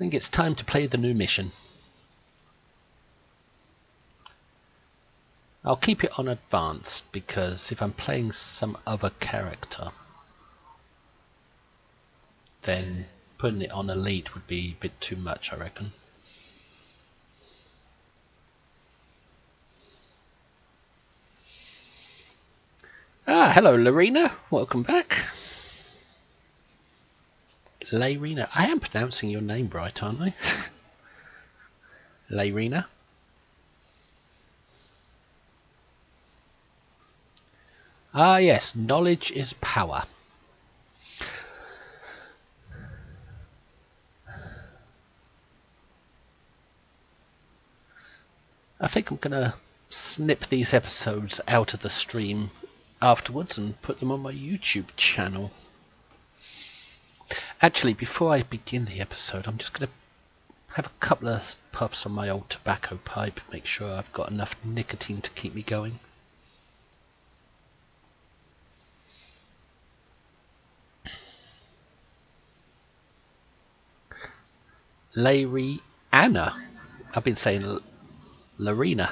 think it's time to play the new mission. I'll keep it on advanced because if I'm playing some other character, then putting it on elite would be a bit too much, I reckon. Hello Lorena, welcome back. Lorena, I am pronouncing your name right, aren't I? Lorena. Ah yes, knowledge is power. I think I'm gonna snip these episodes out of the stream afterwards and put them on my YouTube channel. Actually, before I begin the episode, I'm just gonna have a couple of puffs on my old tobacco pipe, make sure I've got enough nicotine to keep me going. Anna. I've been saying Lorena.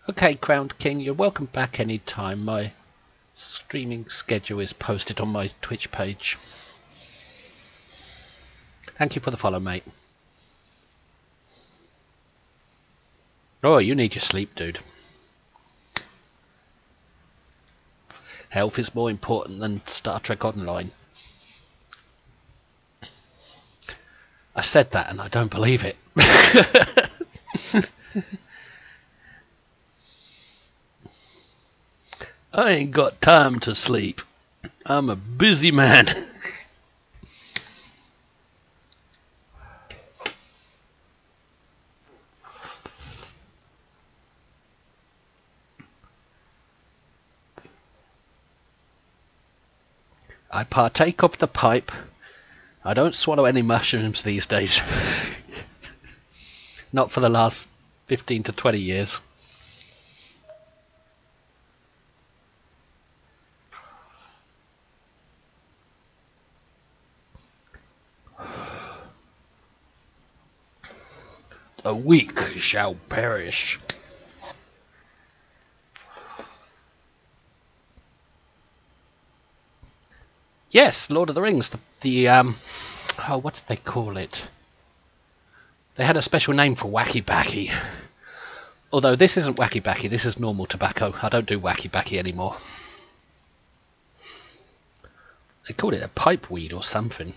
Okay, Crowned King, you're welcome back anytime. My streaming schedule is posted on my Twitch page. Thank you for the follow, mate. Oh, you need your sleep, dude. Health is more important than Star Trek Online. I said that and I don't believe it. I ain't got time to sleep. I'm a busy man. I partake of the pipe. I don't swallow any mushrooms these days. Not for the last 15 to 20 years. The weak shall perish. Yes, Lord of the Rings. Oh, what did they call it? They had a special name for Wacky Backy. Although this isn't Wacky Backy, this is normal tobacco. I don't do Wacky Backy anymore. They called it a pipe weed or something.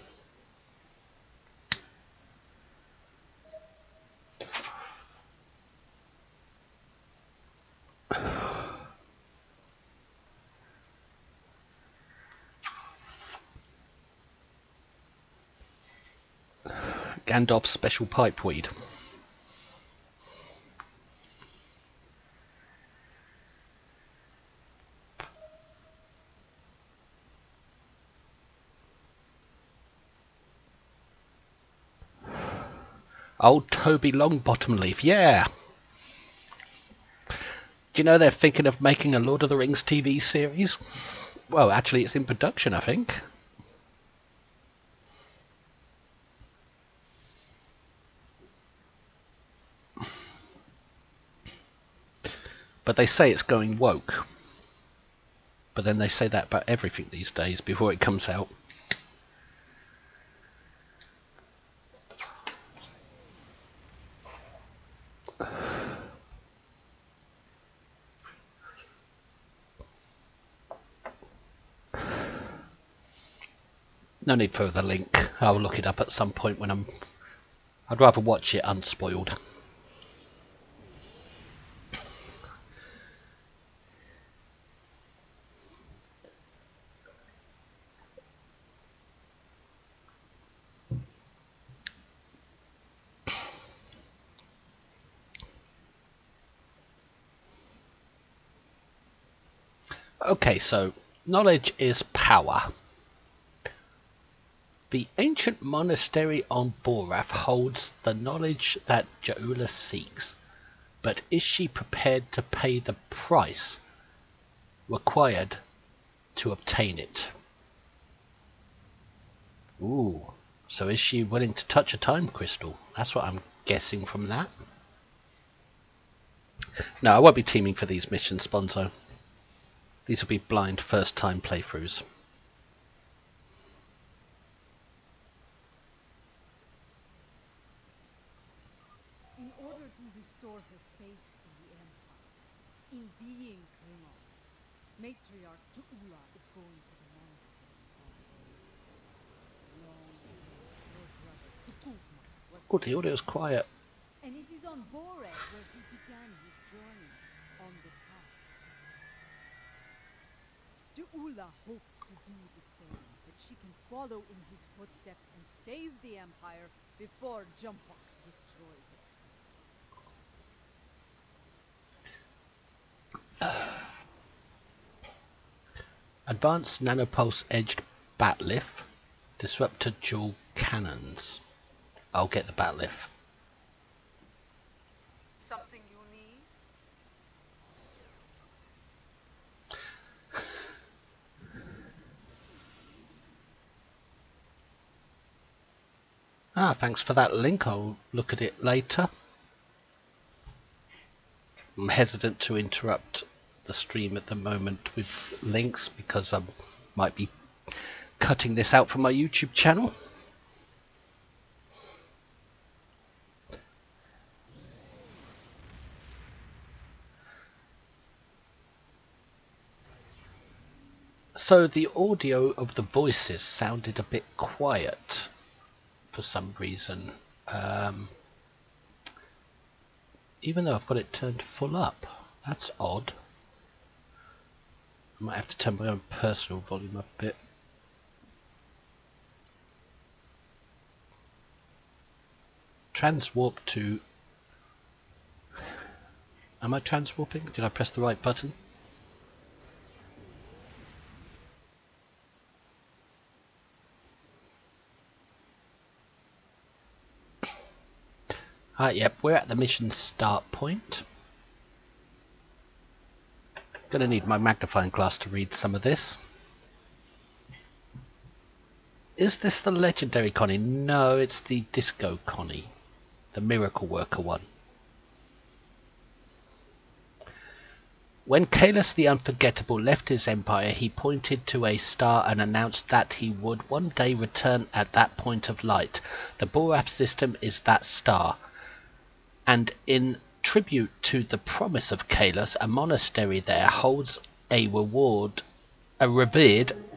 Gandalf's special pipe weed. Old Toby Longbottom Leaf, yeah. Do you know they're thinking of making a Lord of the Rings TV series? Well, actually it's in production, I think. But they say it's going woke. But then they say that about everything these days before it comes out. No need for the link. I'll look it up at some point when I'd rather watch it unspoiled. Okay, so knowledge is power. The ancient monastery on Borath holds the knowledge that Jaula seeks, but is she prepared to pay the price required to obtain it? Ooh, so is she willing to touch a time crystal? That's what I'm guessing from that. No, I won't be teaming for these missions, Bonzo. These will be blind first-time playthroughs. In order to restore her faith in the Empire, in being Klingon, Matriarch Jaula is going to the monastery on Boreg. Long ago, your brother Tukuvma was Oh, the audio is quiet. and it is on Boreg where he began his journey on the path to greatness. Jaula hopes to do the same, that she can follow in his footsteps and save the Empire before Jumpok destroys it. Advanced nanopulse edged batlith, disruptor dual cannons. I'll get the batlith. Something you need? Ah, thanks for that link. I'll look at it later. I'm hesitant to interrupt the stream at the moment with links because I might be cutting this out from my YouTube channel. So the audio of the voices sounded a bit quiet for some reason, even though I've got it turned full up. That's odd. I might have to turn my own personal volume up a bit. Transwarp to... Am I transwarping? Did I press the right button? Yep, we're at the mission start point. Gonna need my magnifying glass to read some of this. Is this the legendary Connie? No, it's the Disco Connie. The Miracle Worker one. When Kahlus the Unforgettable left his empire, he pointed to a star and announced that he would one day return at that point of light. The Borath system is that star. And in tribute to the promise of Kahlus, a monastery there holds a revered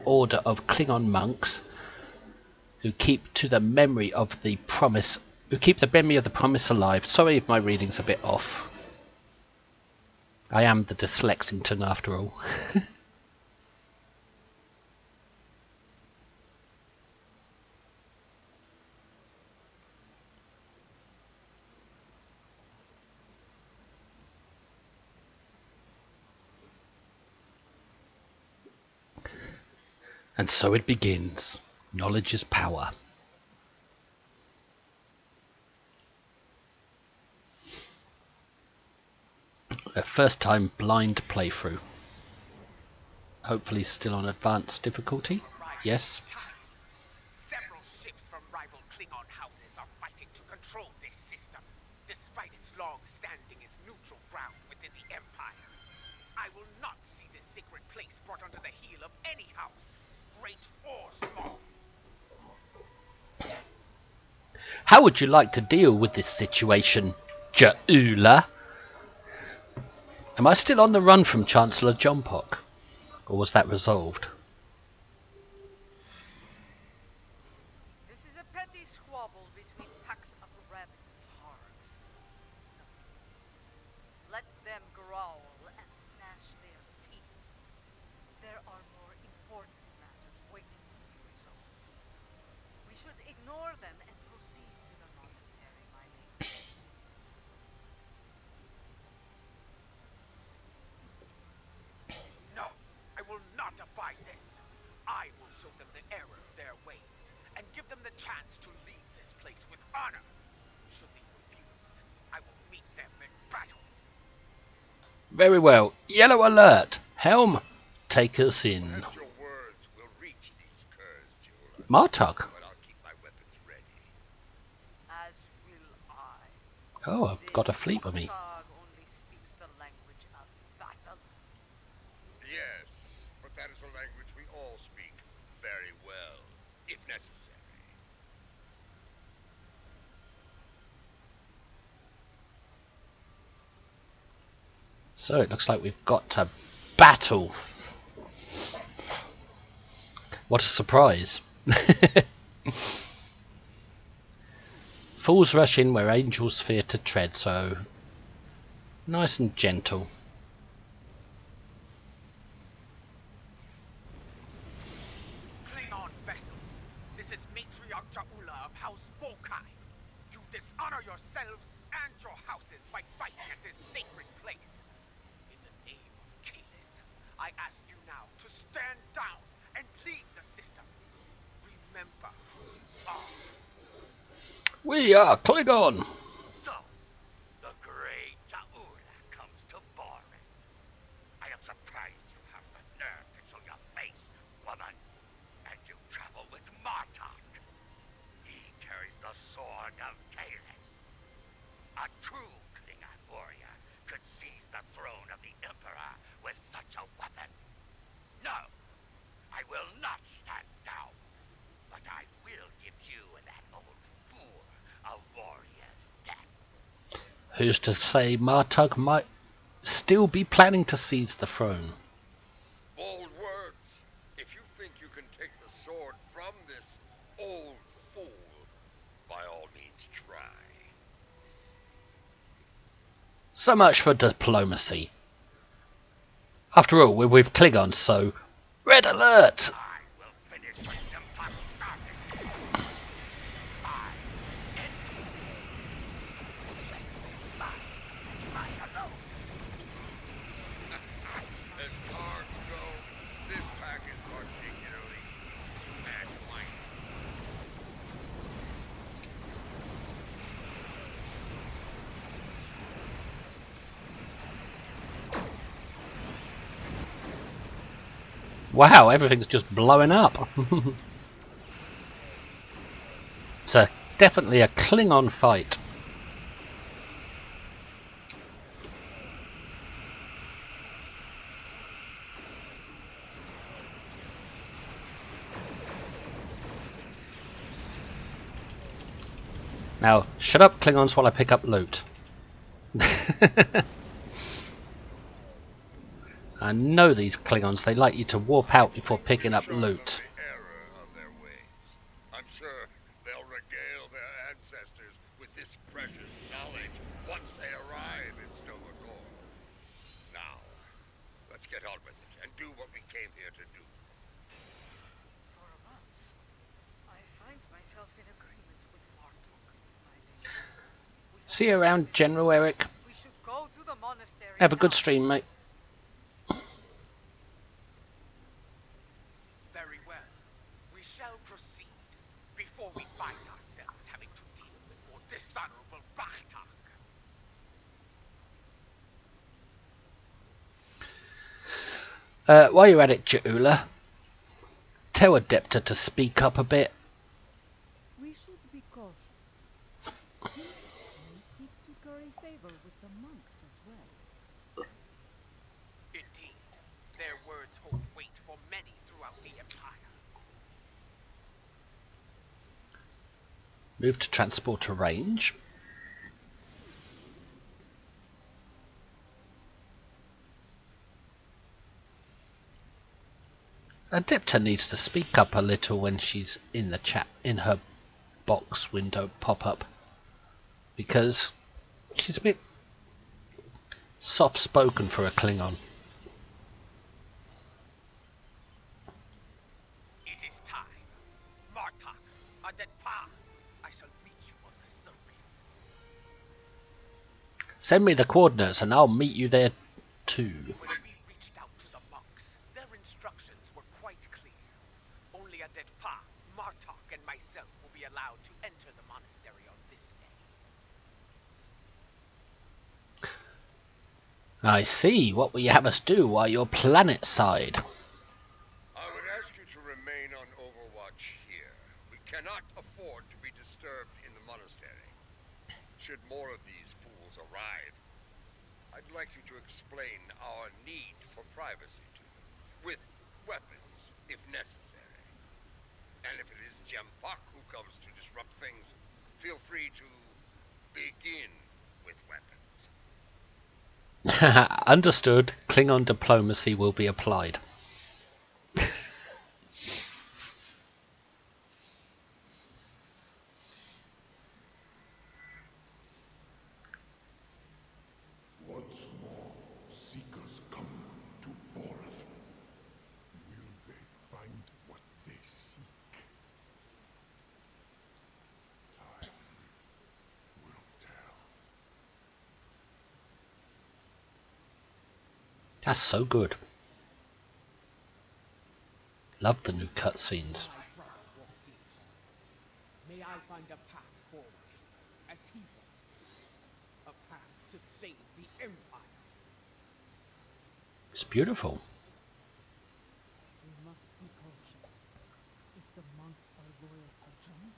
order of Klingon monks who keep the memory of the promise alive. Sorry if my reading's a bit off. I am the Dyslexington after all. And so it begins. Knowledge is power. A first time blind playthrough. Hopefully still on advanced difficulty. Yes. Several ships from rival Klingon houses are fighting to control this system, despite its long standing as neutral ground within the Empire. I will not see this sacred place brought under the heel of any house, great or small. How would you like to deal with this situation, Jaula? Am I still on the run from Chancellor Jumpok? Or was that resolved? This is a petty squabble between packs of rabid targs. Let them growl and gnash their teeth. There are more important matters waiting to be resolved. We should ignore them and proceed to the monastery, my lady. No, I will not abide this. I will show them the error of their ways, and give Very well. Yellow alert. Helm, take us in. Perhaps your words will reach these curs, Jula. Martog. But I'll keep my weapons ready. As will I. Oh, I've got a This fleet with me. Martog only speaks the language of battle. Yes, but that is a language we all speak very well, if necessary. So it looks like we've got to battle. What a surprise. Fools rush in where angels fear to tread, so nice and gentle. Klingon vessels, this is Matriarch Jaula of House Volkai. You dishonor yourselves and your houses by fighting at this sacred place. In the name of Kalis, I ask you now to stand down and leave the system. Remember who you are. We are Klingon. So, the great Jaula comes to Boring. I am surprised you have the nerve to show your face, woman. And you travel with Martok. He carries the sword of Kalis. A true Klingon warrior could seize the throne of the Emperor with such a weapon. No, I will not stand down. But I will give you and that old fool a warrior's death. Who's to say Martug might still be planning to seize the throne? Bold words. If you think you can take the sword from this old fool, by all means try. So much for diplomacy. After all, we're with Klingons, so red alert! I will finish what Simpak started. I end mine alone. As cards go, this pack is particularly mad white. Wow, everything's just blowing up. So definitely a Klingon fight. Now, shut up, Klingons, while I pick up loot. I know these Klingons, they like you to warp out before picking up loot. The error of their ways. I'm sure they'll regale their ancestors with this precious knowledge once they arrive in Stovagor. Now, let's get on with it and do what we came here to do. For once, I find myself in agreement with Martok, my lady. We have See you around, General Eric. We should go to the monastery Have a good now. stream, mate. Very well. We shall proceed before we find ourselves having to deal with more dishonorable Bachtak. While you're at it, Jaula, tell Adepta to speak up a bit. We should be cautious. Jilpak may seek to curry favor with the monks as well. Indeed, their words hold weight for many throughout the Empire. Move to transporter range. Adepta needs to speak up a little when she's in the chat, in her box window pop-up, because she's a bit soft-spoken for a Klingon. It is time. Martok, Adetpa, I shall meet you on the surface. Send me the coordinates and I'll meet you there too. When we reached out to the monks, their instructions were quite clear. Only Adetpa, Martok, and myself will be allowed to enter the monastery on this day. I see. What will you have us do while you're planet side? I would ask you to remain on Overwatch here. We cannot afford to be disturbed in the monastery. Should more of these fools arrive, I'd like you to explain our need for privacy to them, with weapons, if necessary. And if it is Jempak who comes to disrupt things, feel free to begin with weapons. Understood. Klingon diplomacy will be applied. Once more, seekers come to Borath. Will they find what they seek? Time will tell. That's so good. Love the new cutscenes. My brother walked these halls. May I find a path forward here, as he once did. A path to save the Empire. It's beautiful. We must be cautious. If the monks are loyal to Jump,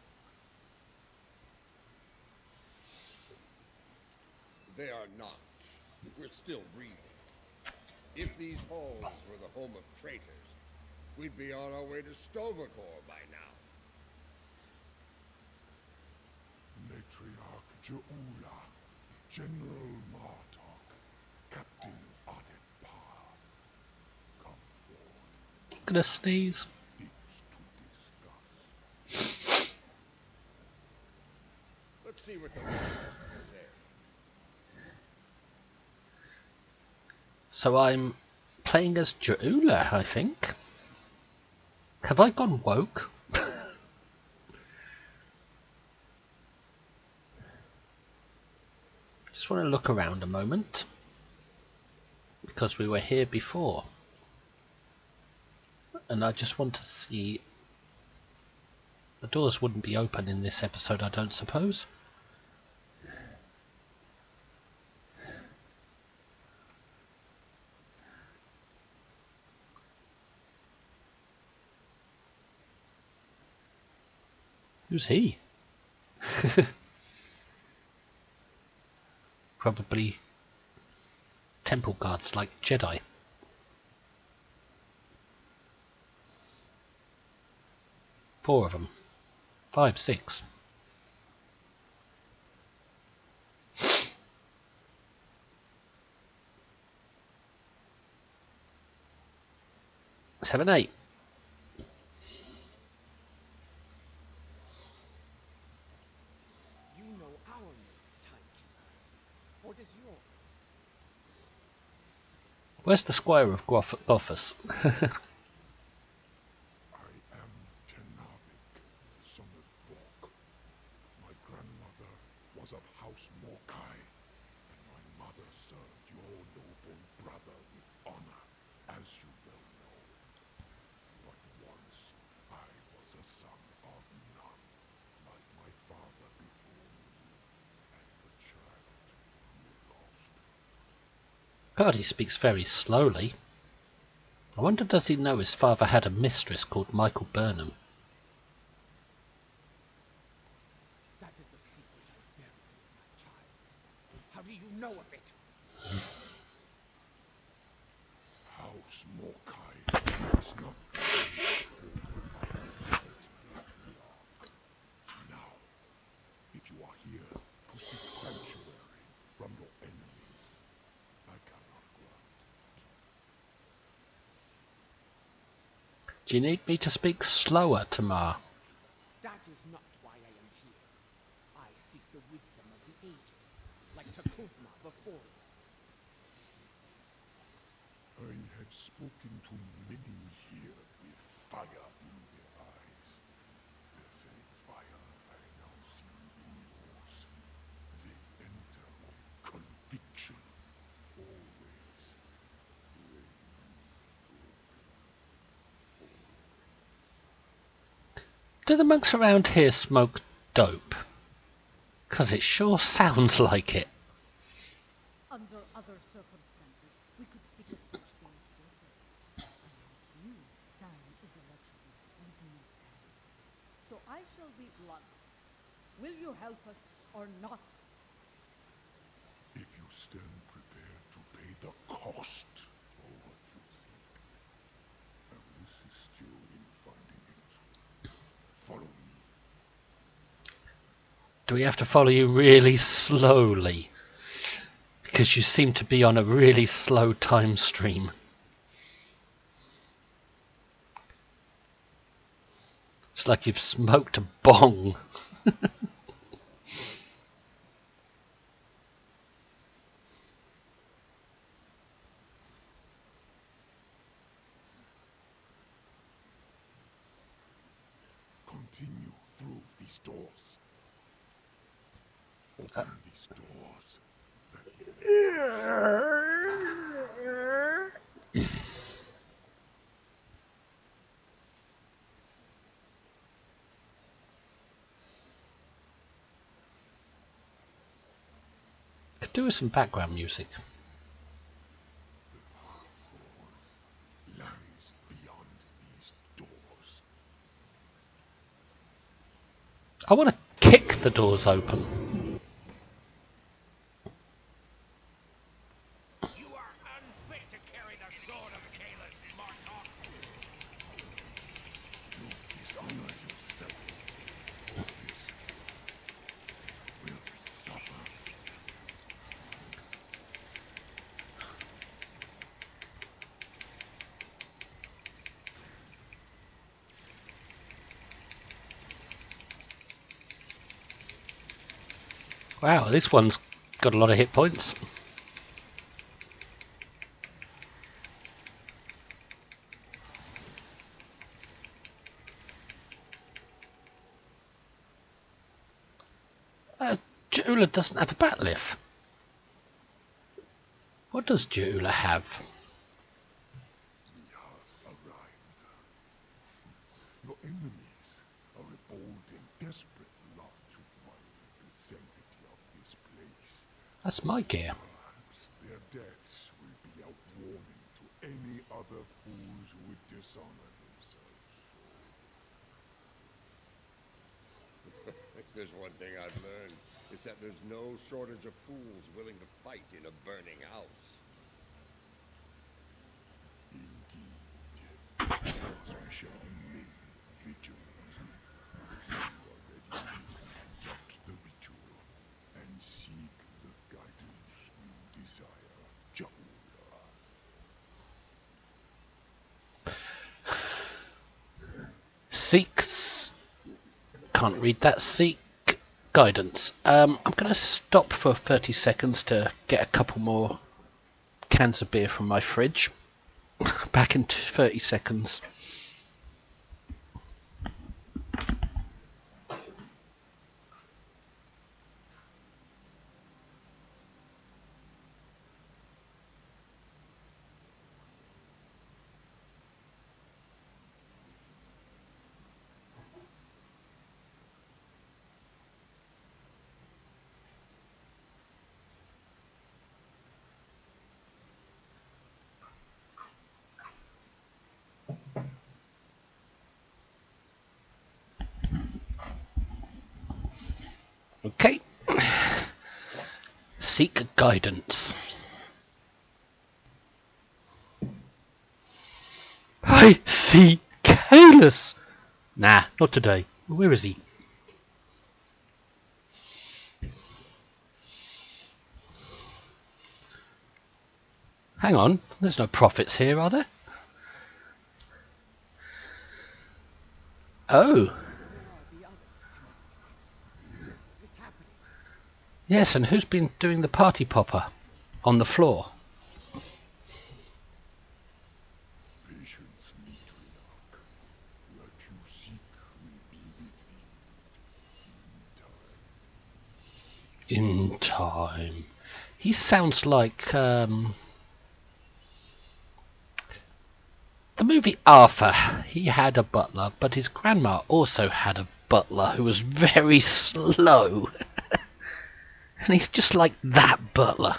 They are not. We're still breathing. If these halls were the home of traitors, we'd be on our way to Stovacor by now. Matriarch Jaula, General Martok, Captain Adetpar. Come forth, I'm gonna sneeze. things to discuss. Let's see what the man has to say. So I'm playing as Jaula, I think. Have I gone woke? Just want to look around a moment, because we were here before. And I just want to see... The doors wouldn't be open in this episode, I don't suppose. Who's he? Probably temple guards like Jedi. Four of them. 5, 6. Seven, 8. You know our names, Timekeeper. What is yours? Where's the Squire of Gothas? I am Tenavik, son of Vok. My grandmother was of House Morkai, and my mother served your noble brother with honor, as you well know. But once I was a son of none, like my father before me, and the child you lost. God, he speaks very slowly. I wonder, does he know his father had a mistress called Michael Burnham? That is a secret I buried with my child. How do you know of it? House Morkai is not the order of its matriarch. Now, if you are here to seek sanctuary from your enemies, I cannot grant it. Do you need me to speak slower, Tamar? That is not why I am here. I seek the wisdom of the ages, like Takufma before me. I have spoken to many here with fire in their eyes. The same fire I now see in yours. They enter with conviction, always. They leave broken, always. Do the monks around here smoke dope? 'Cause it sure sounds like it. under other circumstances, So I shall be blunt. Will you help us or not? If you stand prepared to pay the cost for what you seek, I will assist you in finding it. Follow me. Do we have to follow you really slowly? Because you seem to be on a really slow time stream. It's like you've smoked a bong. Continue through these doors. Open these doors that we may Could do with some background music. The path forward lies beyond these doors. I want to kick the doors open. You are unfit to carry the sword of Kalis, Martok. You dishonor yourself. For this will suffer. Wow, this one's got a lot of hit points. Jula doesn't have a batlif. What does Jula have? We have arrived. Your enemies are a bold and desperate lot to violate the sanctity of this place. That's my gear. Perhaps their deaths will be a warning to any other fools who would dishonor themselves so. If there's one thing I've learned, it's that there's no shortage of fools willing to fight in a burning house. Indeed. Thus we shall remain vigilant. You are ready to conduct the ritual and seek the guidance you desire, Jaula. Seeks. Can't read that. Seek guidance. I'm going to stop for 30 seconds to get a couple more cans of beer from my fridge. Back in 30 seconds. Okay. Seek guidance. I see Kalis. Nah, not today. Where is he? Hang on, there's no prophets here, are there? Oh, Where are the others, Tenavik? What is happening? yes, and who's been doing the party popper on the floor? Patience, Mitriarch. What you seek will be revealed in time. In time. He sounds like the movie Arthur. He had a butler, but his grandma also had a butler who was very slow. And he's just like that butler.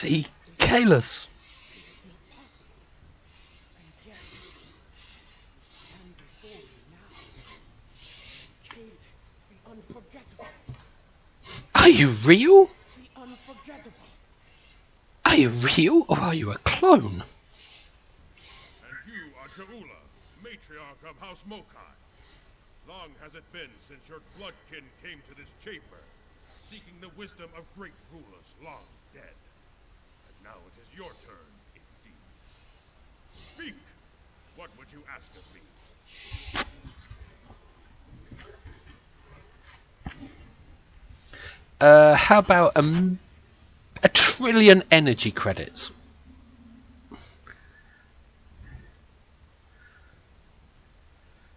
see Kalis. It is not possible. And yet, you stand before me now. Kalis, the unforgettable. Are you real? The unforgettable. Are you real, or are you a clone? And you are Jaula, matriarch of House Mokai. Long has it been since your bloodkin came to this chamber, seeking the wisdom of great rulers long dead. And now it is your turn, it seems. Speak! What would you ask of me? How about a trillion energy credits?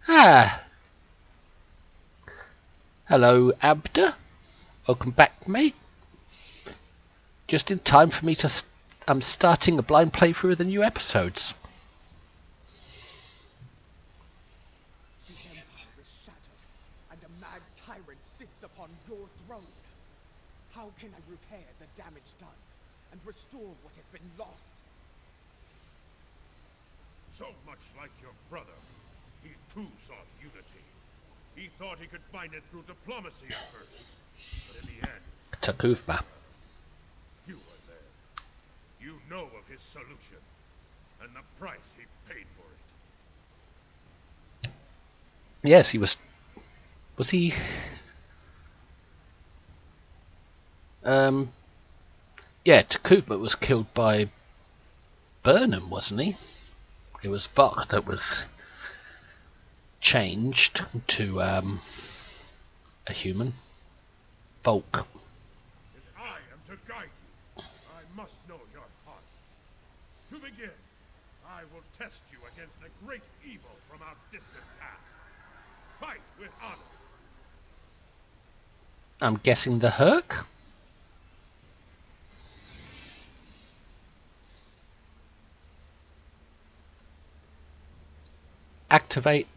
Ah. Hello, Abda. Welcome back, mate. Just in time for me to... I'm starting a blind playthrough of the new episodes. The Empire is shattered, and a mad tyrant sits upon your throne. How can I repair the damage done, and restore what has been lost? So much like your brother, he too sought unity. He thought he could find it through diplomacy at first, but in the end, Takufma. you were there. You know of his solution, and the price he paid for it. Yes, he was... Was he... Yeah, Takufma was killed by Burnham, wasn't he? It was Vok that was changed to a human. Volk. If I am to guide you, I must know your heart. To begin, I will test you against the great evil from our distant past. Fight with honor. I'm guessing the Herc? Activate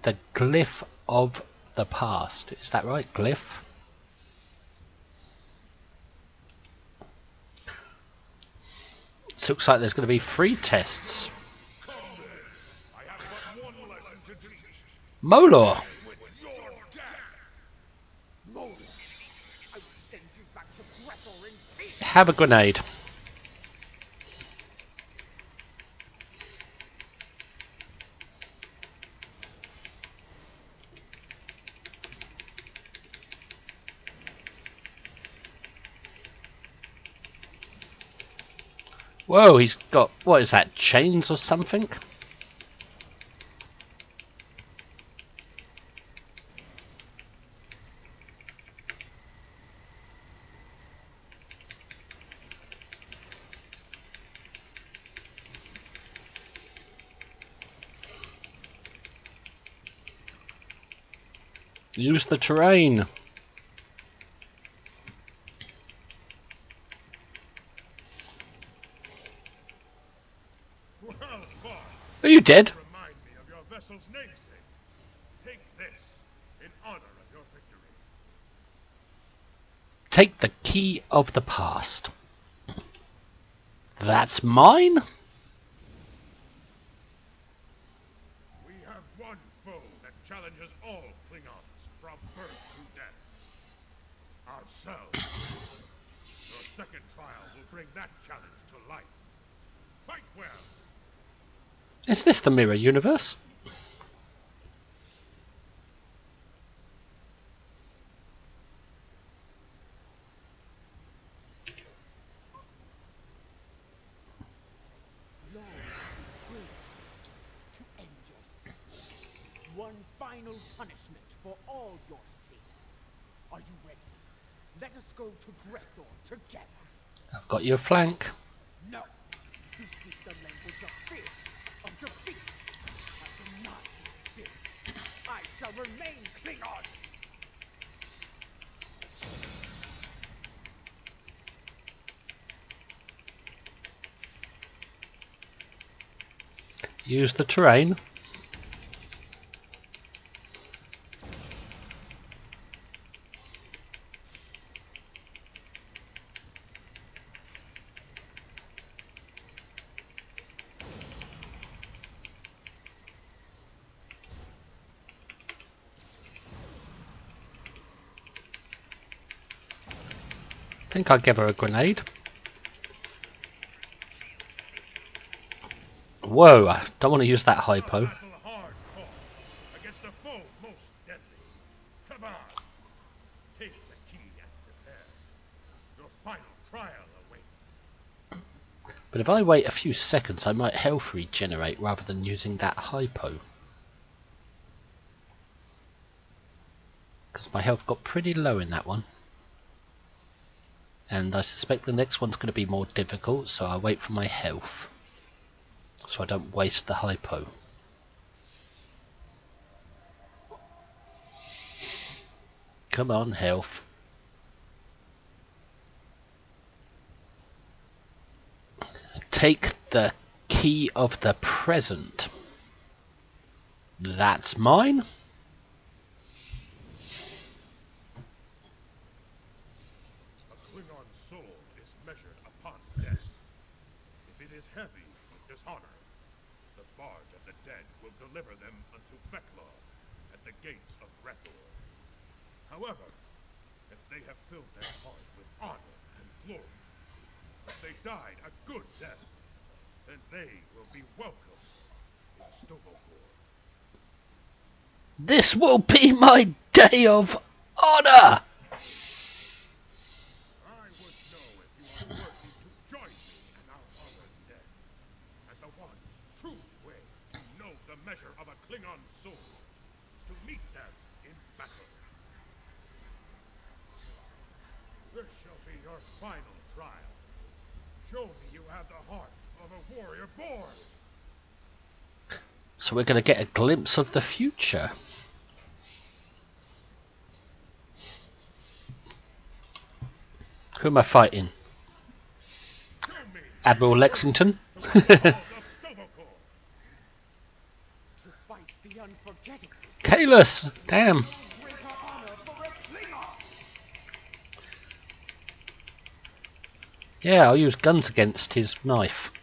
the glyph of the past. Is that right? Glyph? This looks like there's going to be 3 tests. Come then. I have but one lesson to teach. Molor! With your death. Mola, I will send you back to Grethor in peace. Have a grenade. Whoa, he's got, what is that, chains or something? Use the terrain. Well fought. Are you dead? Remind me of your vessel's namesake. Take this in honor of your victory. Take the key of the past. That's mine? We have one foe that challenges all Klingons from birth to death. Ourselves. Your second trial will bring that challenge to life. Fight well. Is this the mirror universe? Long have you prayed to end yourself. One final punishment for all your sins. Are you ready? Let us go to Grethor together. I've got your flank. No. You speak the language of fear, of defeat. I deny your spirit. I shall remain Klingon. Use the terrain. think I'd give her a grenade. Whoa, I don't want to use that hypo. Battle hard fought against a foe most deadly. Come on, take the key and prepare. Your final trial awaits. But if I wait a few seconds, I might health regenerate rather than using that hypo. Because my health got pretty low in that one. And I suspect the next one's going to be more difficult, so I'll wait for my health. So I don't waste the hypo. Come on, health. Take the key of the present. That's mine. A Klingon soul is measured upon death. If it is heavy with dishonor, the barge of the dead will deliver them unto Veclor at the gates of Grethor. However, if they have filled their heart with honor and glory, if they died a good death, then they will be welcomed in Stovokor. This will be my day of honor. I would know if you are worthy to join me and our honored dead. And the one true way to know the measure of a Klingon soul is to meet them in battle. This shall be your final trial. Show me you have the heart of a warrior born. So we're going to get a glimpse of the future. Who am I fighting? Show me Admiral Lexington? the walls of Stovokor. To fight the unforgettable. Kalis! Damn. No greater honor for a Klingon. Yeah, I'll use guns against his knife.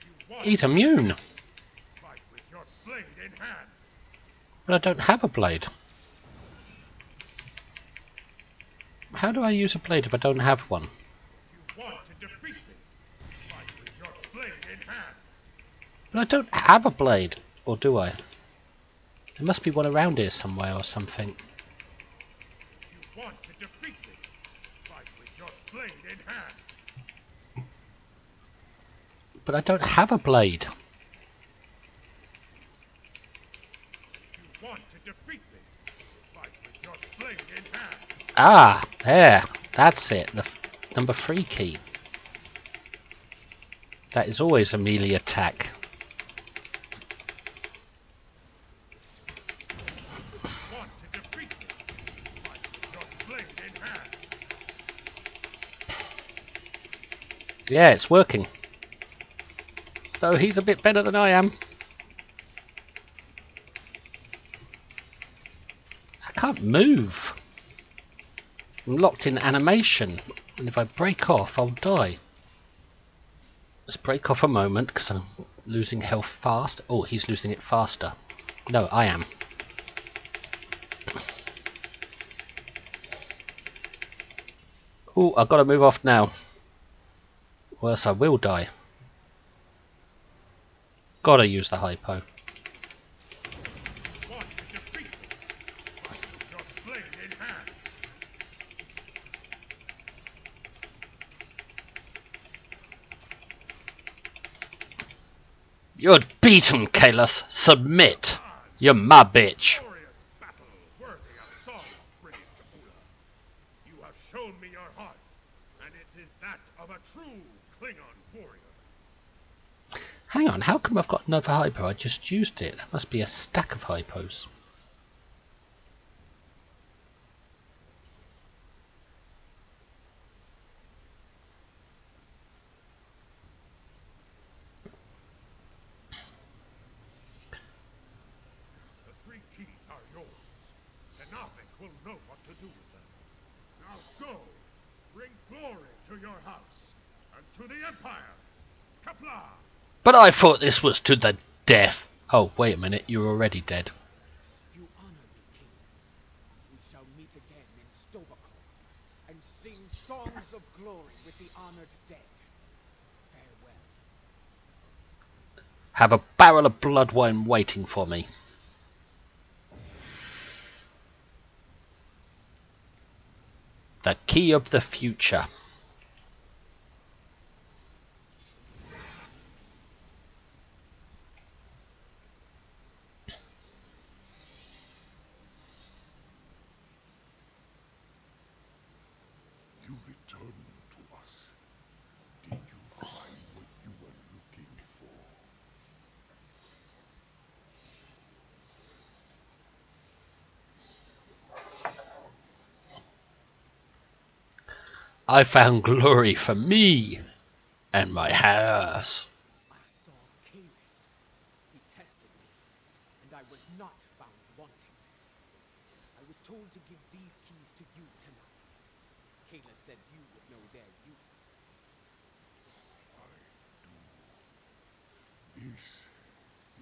If you want He's immune. fight with your blade in hand. But I don't have a blade. How do I use a blade if I don't have one? If you want to defeat me, fight with your blade in hand. But I don't have a blade. Or do I? There must be one around here somewhere or something. If you want to defeat me, fight with your blade in hand. But I don't have a blade. If you want to defeat me, fight with your blade in hand. Ah, there. That's it. The number 3 key. That is always a melee attack. If you want to defeat me, fight with your blade in hand. Yeah, it's working. Though he's a bit better than I am. I can't move. I'm locked in animation. And if I break off, I'll die. Let's break off a moment because I'm losing health fast. Oh, he's losing it faster. No, I am. Oh, I've got to move off now. Or else I will die. Gotta use the hypo. If you want to defeat me, fight with your blade in hand. You're beaten, Kalis. Submit. You're my bitch. Glorious battle worthy of song, brilliant Ula. You have shown me your heart, and it is that of a true Klingon warrior. Hang on, how come I've got another hypo? I just used it. That must be a stack of hypos. The 3 keys are yours. Tenavik will know what to do with them. Now go, bring glory to your house, and to the Empire. Kapla! But I thought this was to the death. Oh, wait a minute. You're already dead. You honor me, kings. We shall meet again in Stovokor and sing songs of glory with the honored dead. Farewell. Have a barrel of blood wine waiting for me. The key of the future. You returned to us. Did you find what you were looking for? I found glory for me and my house. I saw Kalis. He tested me, and I was not found wanting. I was told to give these keys to you tonight. Kayla said you would know their use. I do. This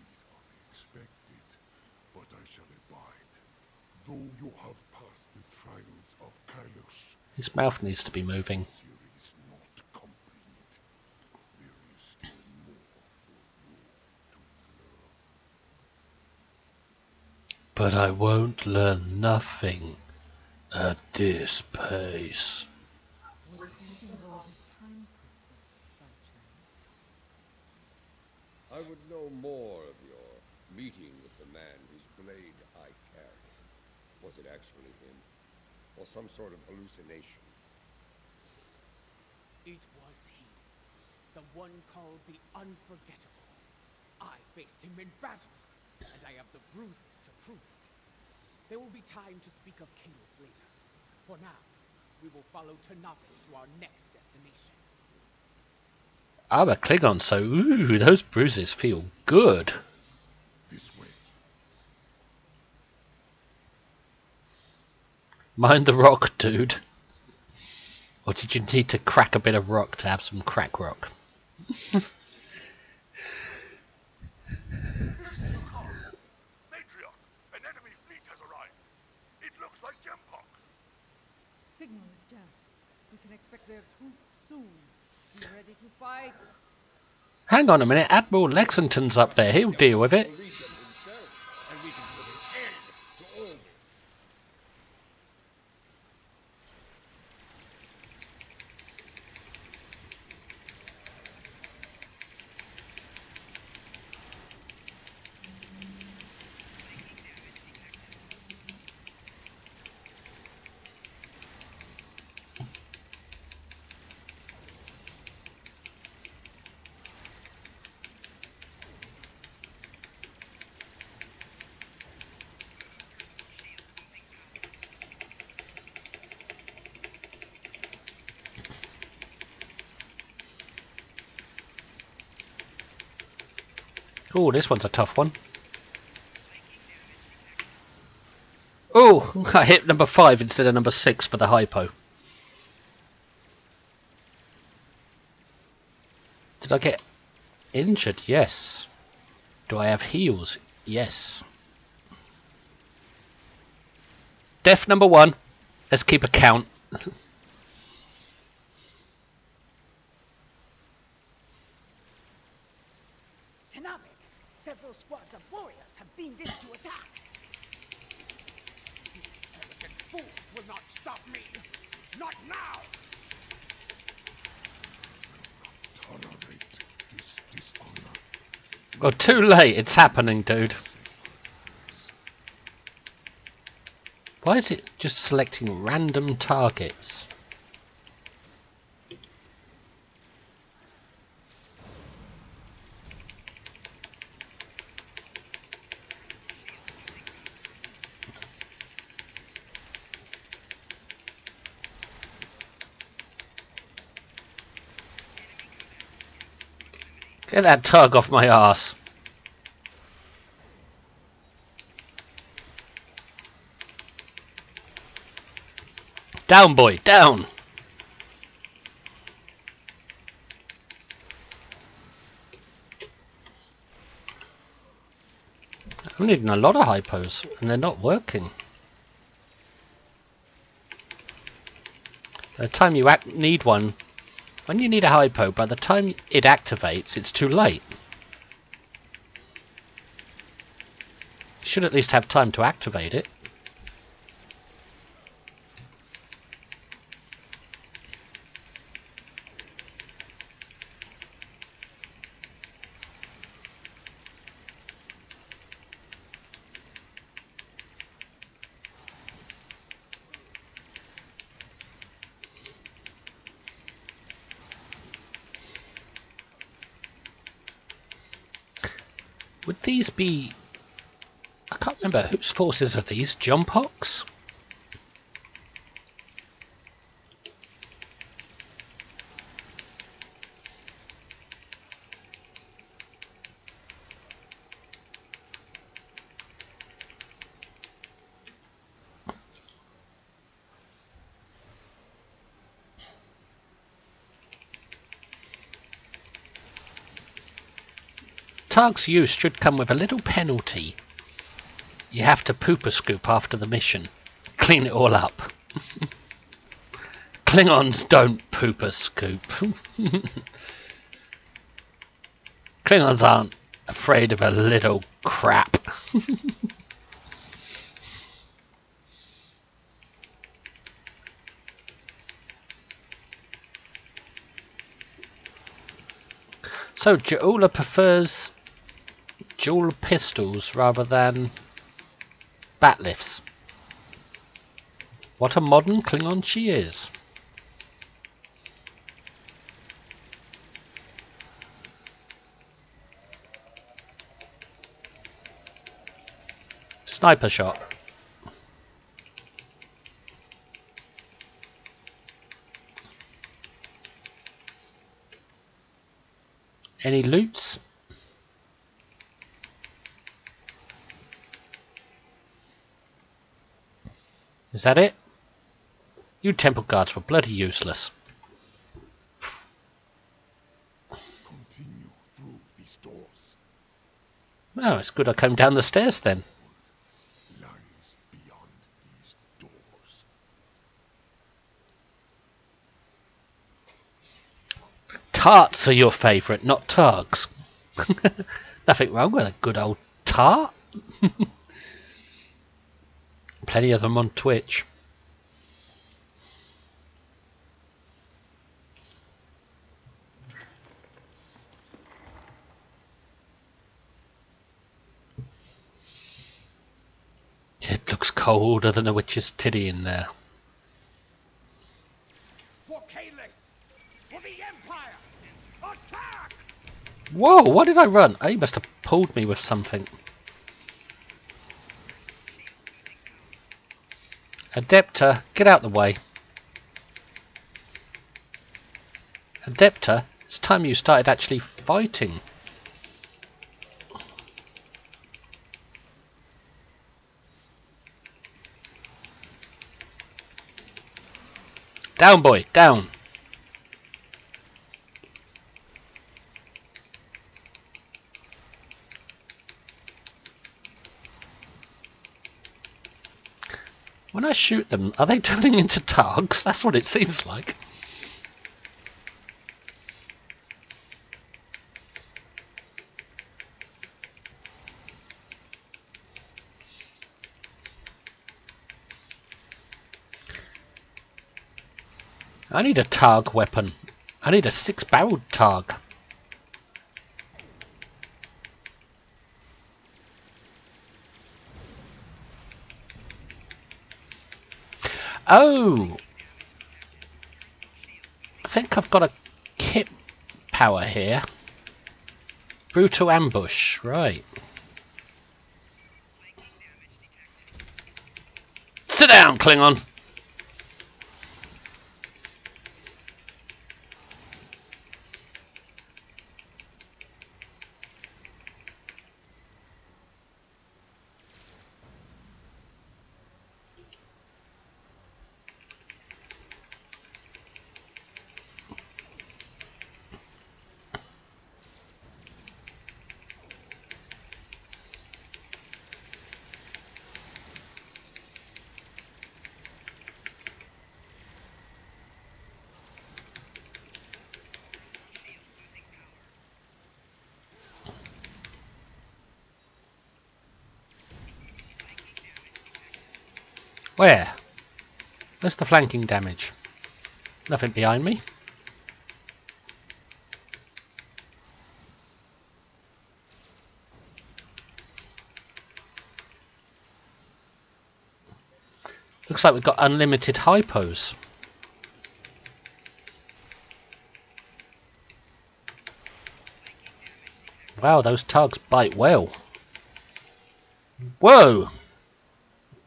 is unexpected, but I shall abide. Though you have passed the trials of Kylos, His mouth needs to be moving. series not complete. There is still more for you to learn. But I won't learn nothing at this pace. Would this involve a time crystal, by chance? I would know more of your meeting with the man whose blade I carry. Was it actually him? Or some sort of hallucination? It was he. The one called the Unforgettable. I faced him in battle, and I have the bruises to prove it. There will be time to speak of Kalis later. For now, we will follow Tanavik to our next destination. I'm a Klingon, so ooh, those bruises feel good. This way. Mind the rock, dude. Or did you need to crack a bit of rock to have some crack rock? This is your call. Matriarch, an enemy fleet has arrived. It looks like Gempox. Signal is jammed. We can expect their troops soon. Be ready to fight. Hang on a minute, Admiral Lexington's up there. He'll deal with it. He'll lead them himself, and we can put an end to all this. Oh, this one's a tough one. Oh, I hit number 5 instead of number 6 for the hypo. Did I get injured? Yes. Do I have heals? Yes. Death number 1. Let's keep a count. Tanavik, several squads of warriors have beamed in to attack. These arrogant fools will not stop me. Not now! Tolerate this dishonor. Oh, too late. It's happening, dude. Why is it just selecting random targets? Get that tug off my arse. Down, boy, down. I'm needing a lot of hypos, and they're not working. The time you need one, when you need a hypo, by the time it activates, it's too late. You should at least have time to activate it. Would these be... I can't remember, whose forces are these? Jumpox? Targ's use should come with a little penalty. You have to pooper scoop after the mission. Clean it all up. Klingons don't pooper scoop. Klingons aren't afraid of a little crap. So Jaula prefers dual pistols rather than bat lifts. What a modern Klingon she is. Sniper shot. Any loots? Is that it? You temple guards were bloody useless. Continue through these doors. Oh, it's good I came down the stairs then. Lies beyond these doors. Tarts are your favourite, not targs. Nothing wrong with a good old tart. Plenty of them on Twitch. It looks colder than a witch's titty in there. For Kalis! For the Empire! Attack! Whoa, why did I run? Oh, you must have pulled me with something. Adepta, get out the way. Adepta, it's time you started actually fighting. Down, boy, down. When I shoot them, are they turning into targs? That's what it seems like. I need a targ weapon. I need a 6-barreled targ. Oh! I think I've got a kit power here. Brutal ambush, right. Sit down, Klingon! Where? Where's the flanking damage? Nothing behind me. Looks like we've got unlimited hypos. Wow, those tugs bite well. Whoa!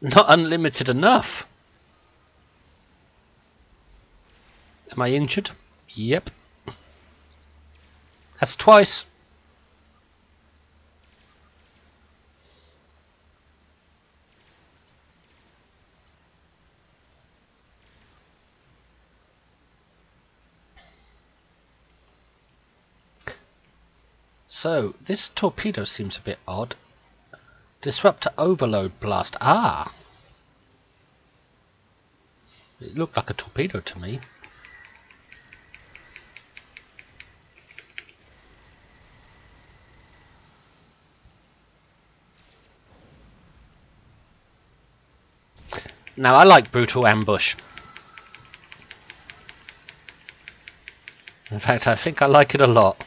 Not unlimited enough. Am I injured? Yep. That's twice. So, this torpedo seems a bit odd. Disruptor overload blast. Ah! It looked like a torpedo to me. Now, I like brutal ambush. In fact, I think I like it a lot.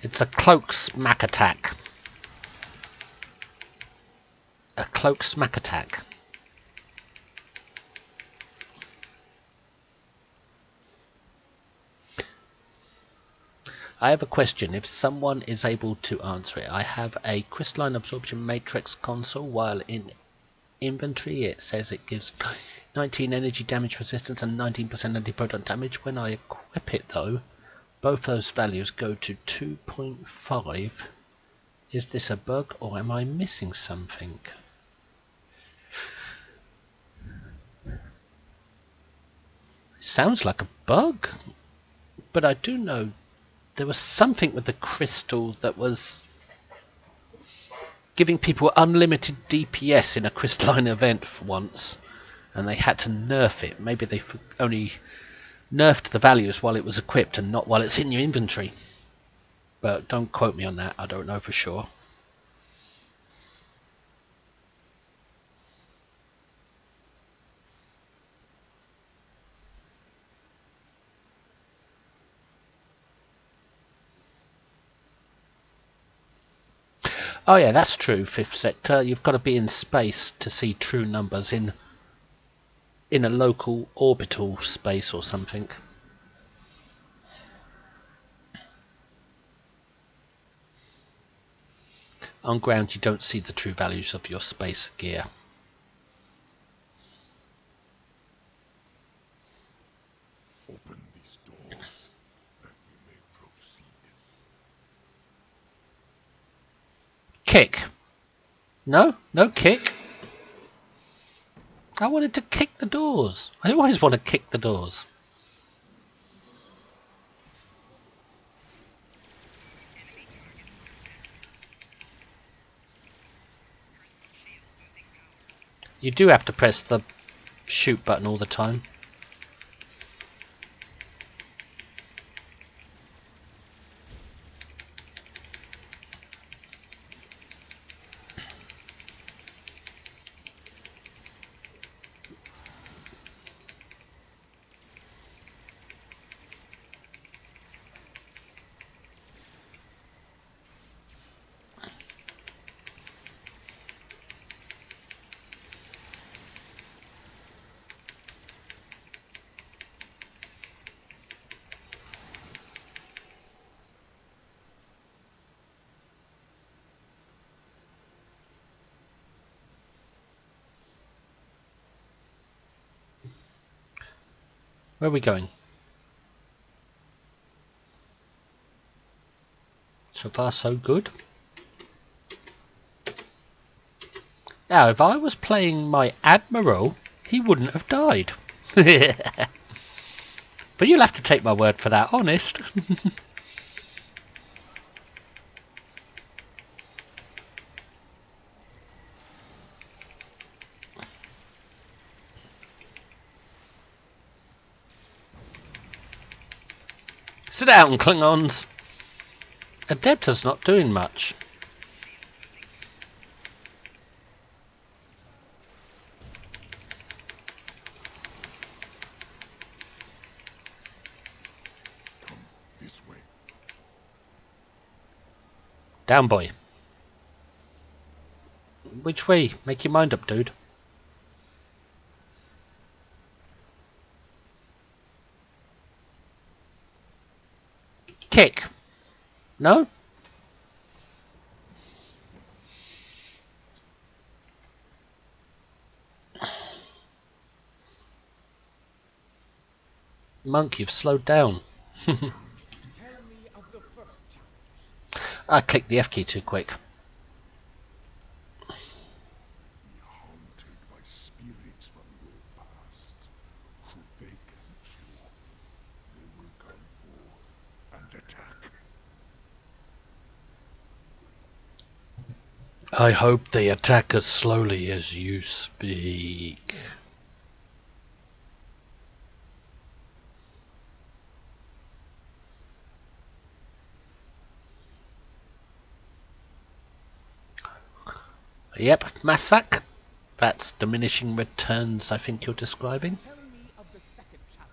It's a cloak smack attack. A cloak smack attack. I have a question. If someone is able to answer it, I have a crystalline absorption matrix console. While in inventory, it says it gives 19 energy damage resistance and 19% antiproton damage. When I equip it, though, both those values go to 2.5. Is this a bug, or am I missing something? It sounds like a bug, but I do know there was something with the crystal that was giving people unlimited DPS in a crystalline event for once, and they had to nerf it. Maybe they only nerfed the values while it was equipped and not while it's in your inventory. But don't quote me on that, I don't know for sure. Oh yeah, that's true, 5th sector. You've got to be in space to see true numbers in a local orbital space or something. On ground you don't see the true values of your space gear. Open these doors, that we may proceed. Kick. No kick. I wanted to kick the doors. I always want to kick the doors. You do have to press the shoot button all the time. Where are we going? So far so good. Now if I was playing my Admiral, he wouldn't have died. But you'll have to take my word for that, honest. Sit down, Klingons. Adepta's not doing much. Come this way. Down, boy. Which way? Make your mind up, dude. Kick. No? Monk, you've slowed down. Tell me of the first challenge. I clicked the F key too quick. Be haunted by spirits from your past. Should they catch you, they will come forth and attack. I hope they attack as slowly as you speak. Yep, Massac. That's diminishing returns I think you're describing. Tell me of the second challenge.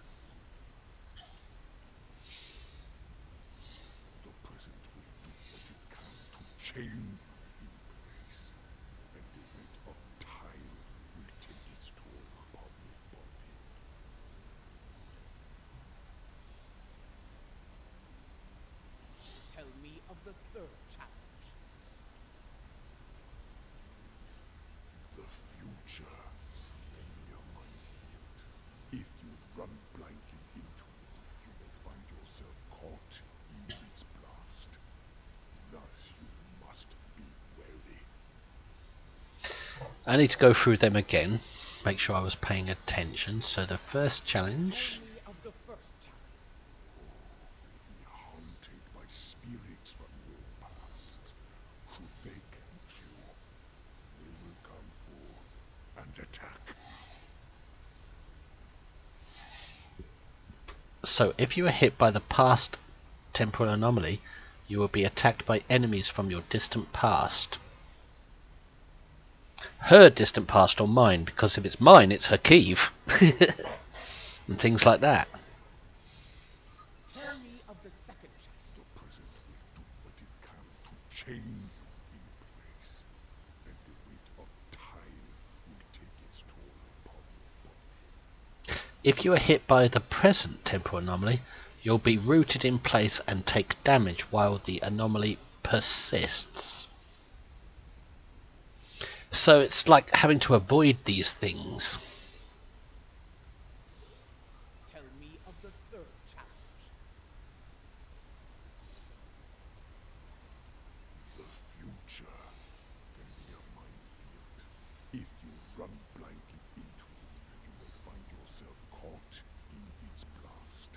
The present will do what it can to chain you in place, and the weight of time will take its toll upon your body. Tell me of the third challenge. The future can be a minefield. If you run blindly into it, you may find yourself caught in its blast. Thus, you must be wary. I need to go through them again. Make sure I was paying attention. So the first challenge. Tell me of the first challenge. Be haunted by spirits from your past. Should they catch you, they will come forth and attack. So if you are hit by the past temporal anomaly, you will be attacked by enemies from your distant past. Her distant past or mine, because if it's mine, it's her Kiev. And things like that. Tell me of the second challenge. The present will do what it can to chain you in place, and the weight of time will take its toll upon your body. If you are hit by the present temporal anomaly, you'll be rooted in place and take damage while the anomaly persists. So it's like having to avoid these things. Tell me of the third challenge. The future can be a minefield. If you run blindly into it, you may find yourself caught in its blast.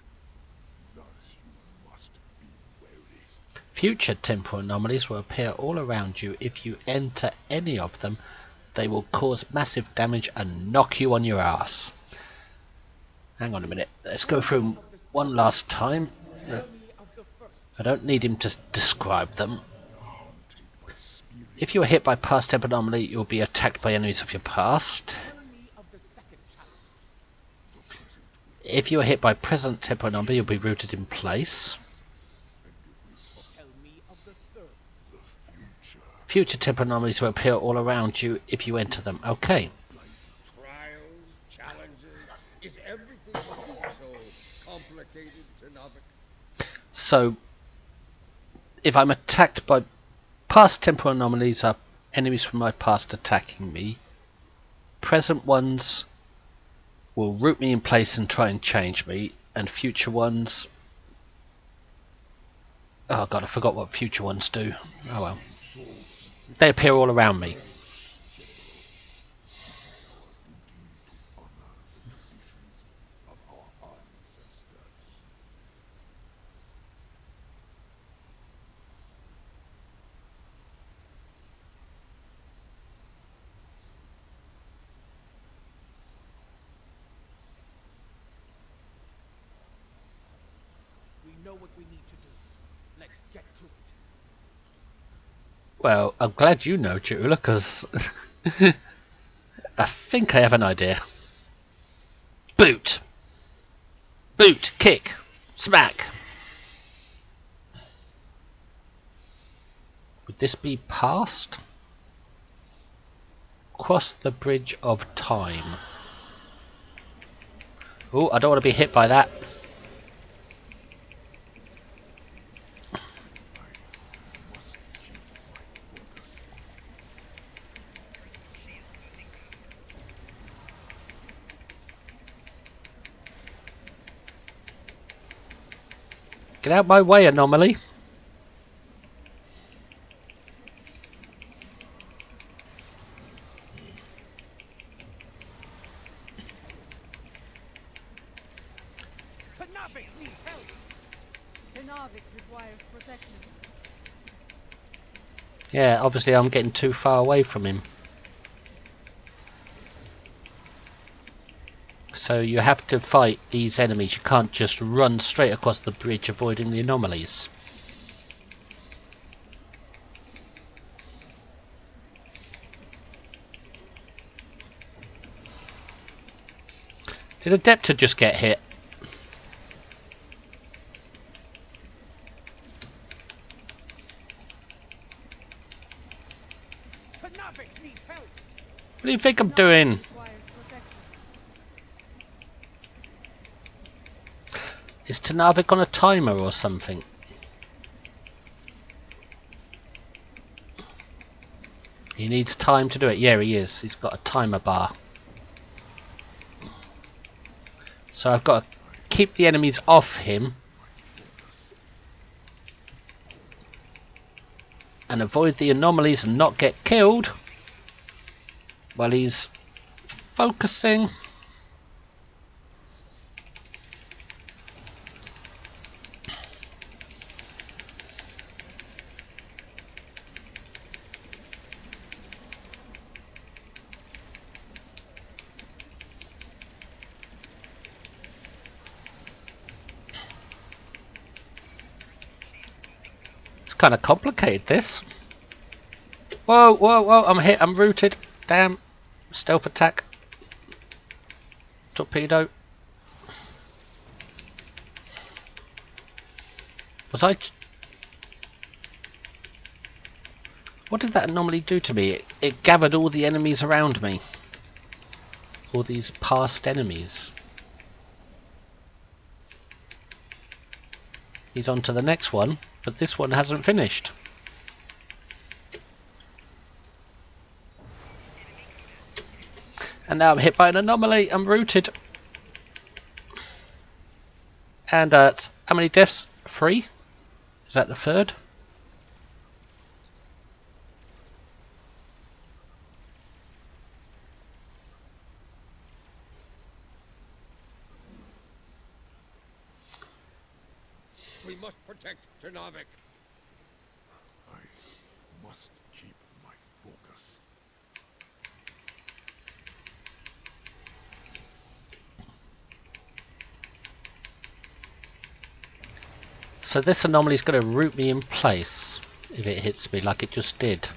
Thus, you must be wary. Future temporal anomalies will appear all around you. If you enter any of them, they will cause massive damage and knock you on your ass. Hang on a minute. Let's go through one last time. Tell me of the first I don't need him to describe them. Haunted by spirits. If you are hit by past temporal anomaly, you'll be attacked by enemies of your past. Tell me of the second challenge. If you are hit by present temporal anomaly, you'll be rooted in place. Tell me of the third. Future temporal anomalies will appear all around you if you enter them. Okay. Trials, challenges, is everything so complicated to Navik? So, if I'm attacked by past temporal anomalies, are enemies from my past attacking me. Present ones will root me in place and try and change me, and future ones... Oh god, I forgot what future ones do. Oh well. They appear all around me. Of our ancestors. We know what we need to do. Let's get to it. Well, I'm glad you know, Chula, because I think I have an idea. Boot! Boot! Kick! Smack! Would this be past? Cross the bridge of time. Oh, I don't want to be hit by that. Must keep my focus. Get out my way, anomaly. Tanavik needs help! Tenavik requires protection. Yeah, obviously I'm getting too far away from him. So you have to fight these enemies. You can't just run straight across the bridge avoiding the anomalies. Did Adepta just get hit? Tanavik needs help! What do you think I'm doing? Requires protection. Is Tanavik on a timer or something? He needs time to do it. Yeah, he is. He's got a timer bar. So I've got to keep the enemies off him and avoid the anomalies and not get killed while he's focusing. It's kind of complicated, this. Whoa, whoa, whoa, I'm hit, I'm rooted. Damn. Stealth attack. Torpedo. Was I... What did that anomaly do to me? It gathered all the enemies around me. All these past enemies. He's on to the next one, but this one hasn't finished. And now I'm hit by an anomaly. I'm rooted. And how many deaths? 3? Is that the third? We must protect Ternavik. I must keep my focus. So this anomaly is going to root me in place if it hits me like it just did.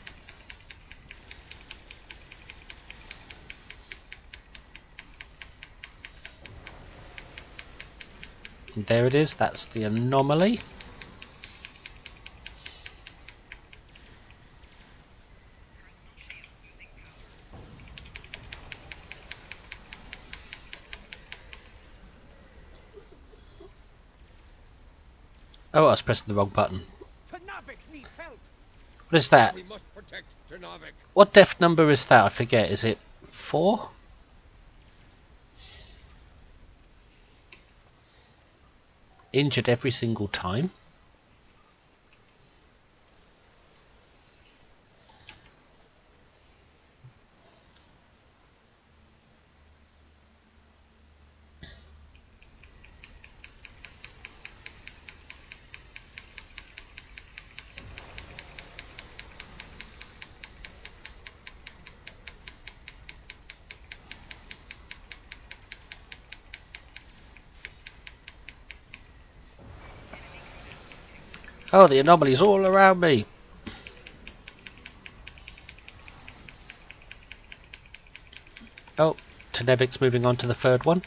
And there it is, that's the anomaly. Oh, I was pressing the wrong button. Tanavik needs help! What is that? We must protect Ternavik. What death number is that? I forget. Is it 4? Injured every single time. Oh, the anomaly's all around me. Oh, Tenevic's moving on to the third one.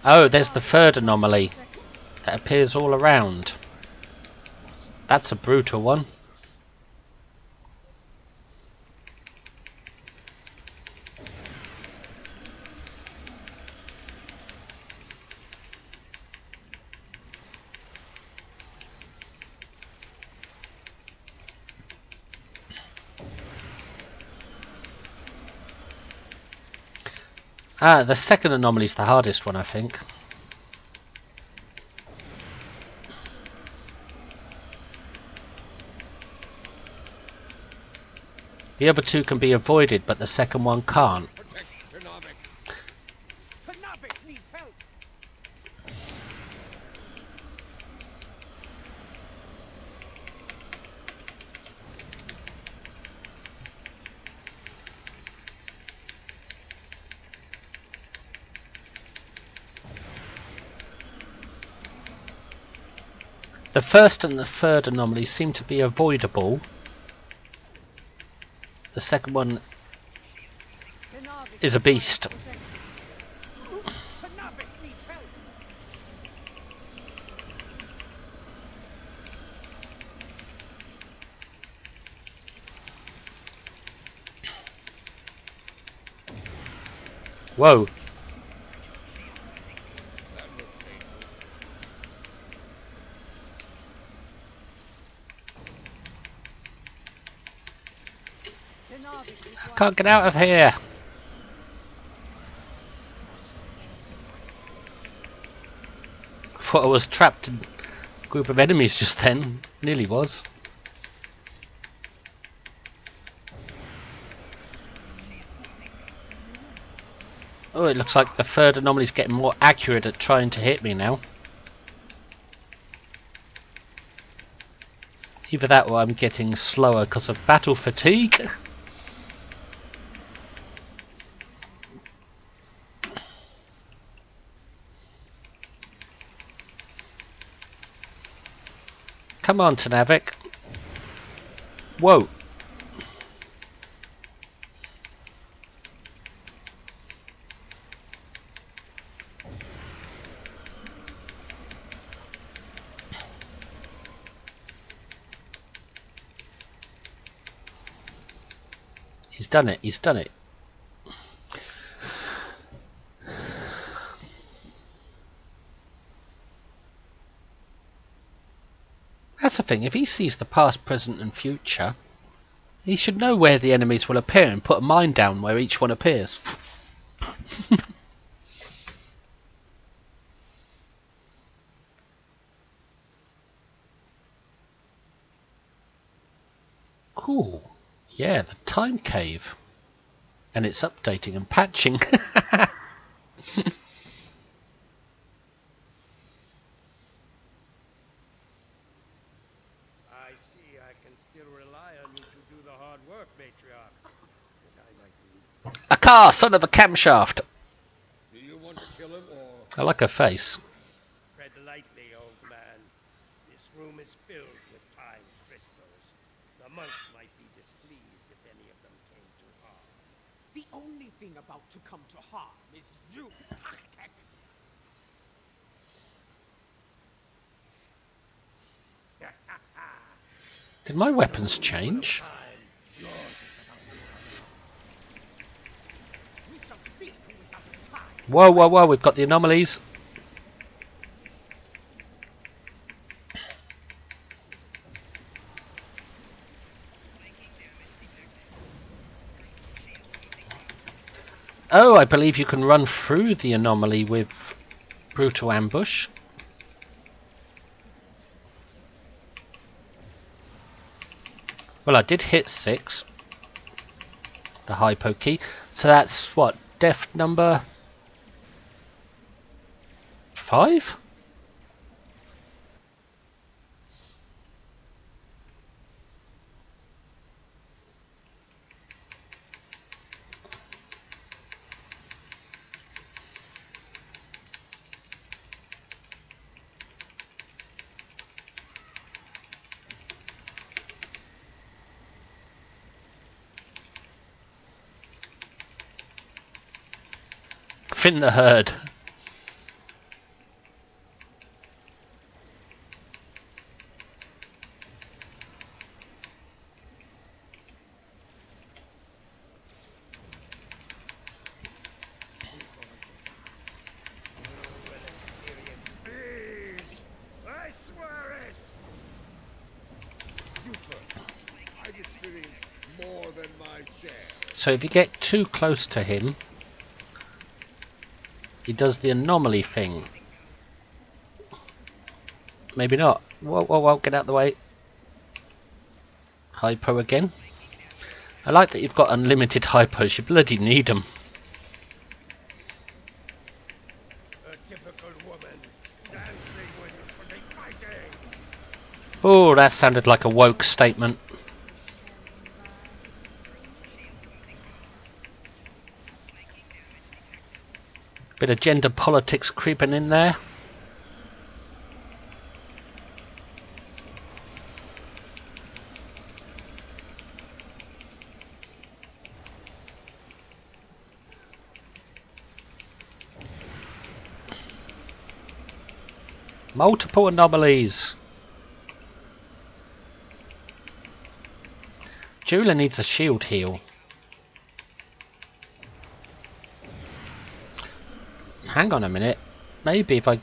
Oh, there's the third anomaly that appears all around. That's a brutal one. Ah, the second anomaly's the hardest one, I think. The other two can be avoided, but the second one can't. Protect Ternavik. Ternavik needs help! The first and the third anomalies seem to be avoidable. The second one is a beast. Ternavik needs help! Whoa. That looked painful. Can't get out of here. Thought I was trapped in a group of enemies just then. Nearly was. Oh, it looks like the third anomaly's getting more accurate at trying to hit me now. Either that or I'm getting slower because of battle fatigue. Come on, Tenavik. Whoa. He's done it, he's done it. That's the thing, if he sees the past, present and future, he should know where the enemies will appear and put a mine down where each one appears. Cool. Yeah, the time cave. And it's updating and patching. I see I can still rely on you to do the hard work, Matriarch. But I might need A car, son of a camshaft. Do you want to kill him or... I like her face. tread lightly, old man. This room is filled with time crystals. The monks might be displeased if any of them came to harm. The only thing about to come to harm is you, Taktek! Did my weapons change? We shall see who is out of time. Whoa, whoa, whoa, we've got the anomalies. Oh, I believe you can run through the anomaly with brutal ambush. Well, I did hit 6. The hypo key. So that's what? Death number 5? thin the herd. Please! I swear it! You first. I've experienced more than my share. So if you get too close to him, he does the anomaly thing. Maybe not. Whoa, whoa, whoa, get out of the way. Hypo again. I like that you've got unlimited hypos, you bloody need them. A typical woman, dancing when you should be fighting. Oh, that sounded like a woke statement. Bit of gender politics creeping in there. Multiple anomalies. Jula needs a shield heal. Hang on a minute. Maybe if I...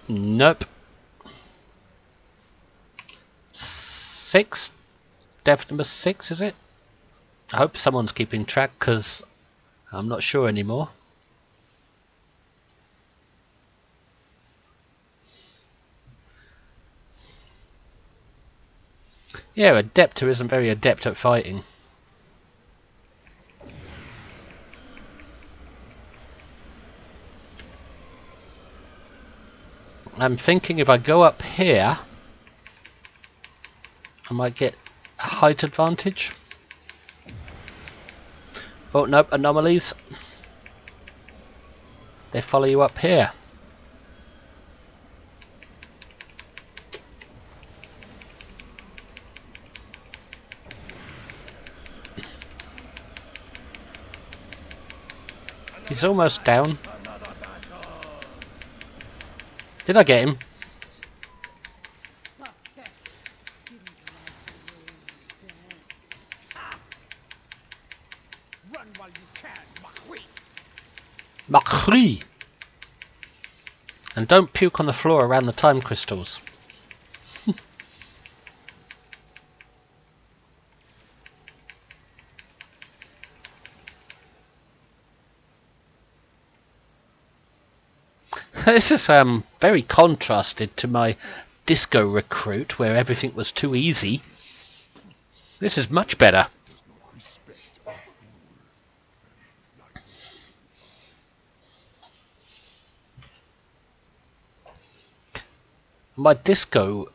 Nope. 6? Death number 6, is it? I hope someone's keeping track, because I'm not sure anymore. Yeah, Adepta isn't very adept at fighting. I'm thinking if I go up here, I might get a height advantage. Oh, nope, anomalies. They follow you up here. He's almost down. Did I get him? Tuck that. Didn't like the way you danced. Run while you can, Machui! Macri! And don't puke on the floor around the time crystals. This is very contrasted to my disco recruit where everything was too easy. This is much better. Does not respect a fool. And like My disco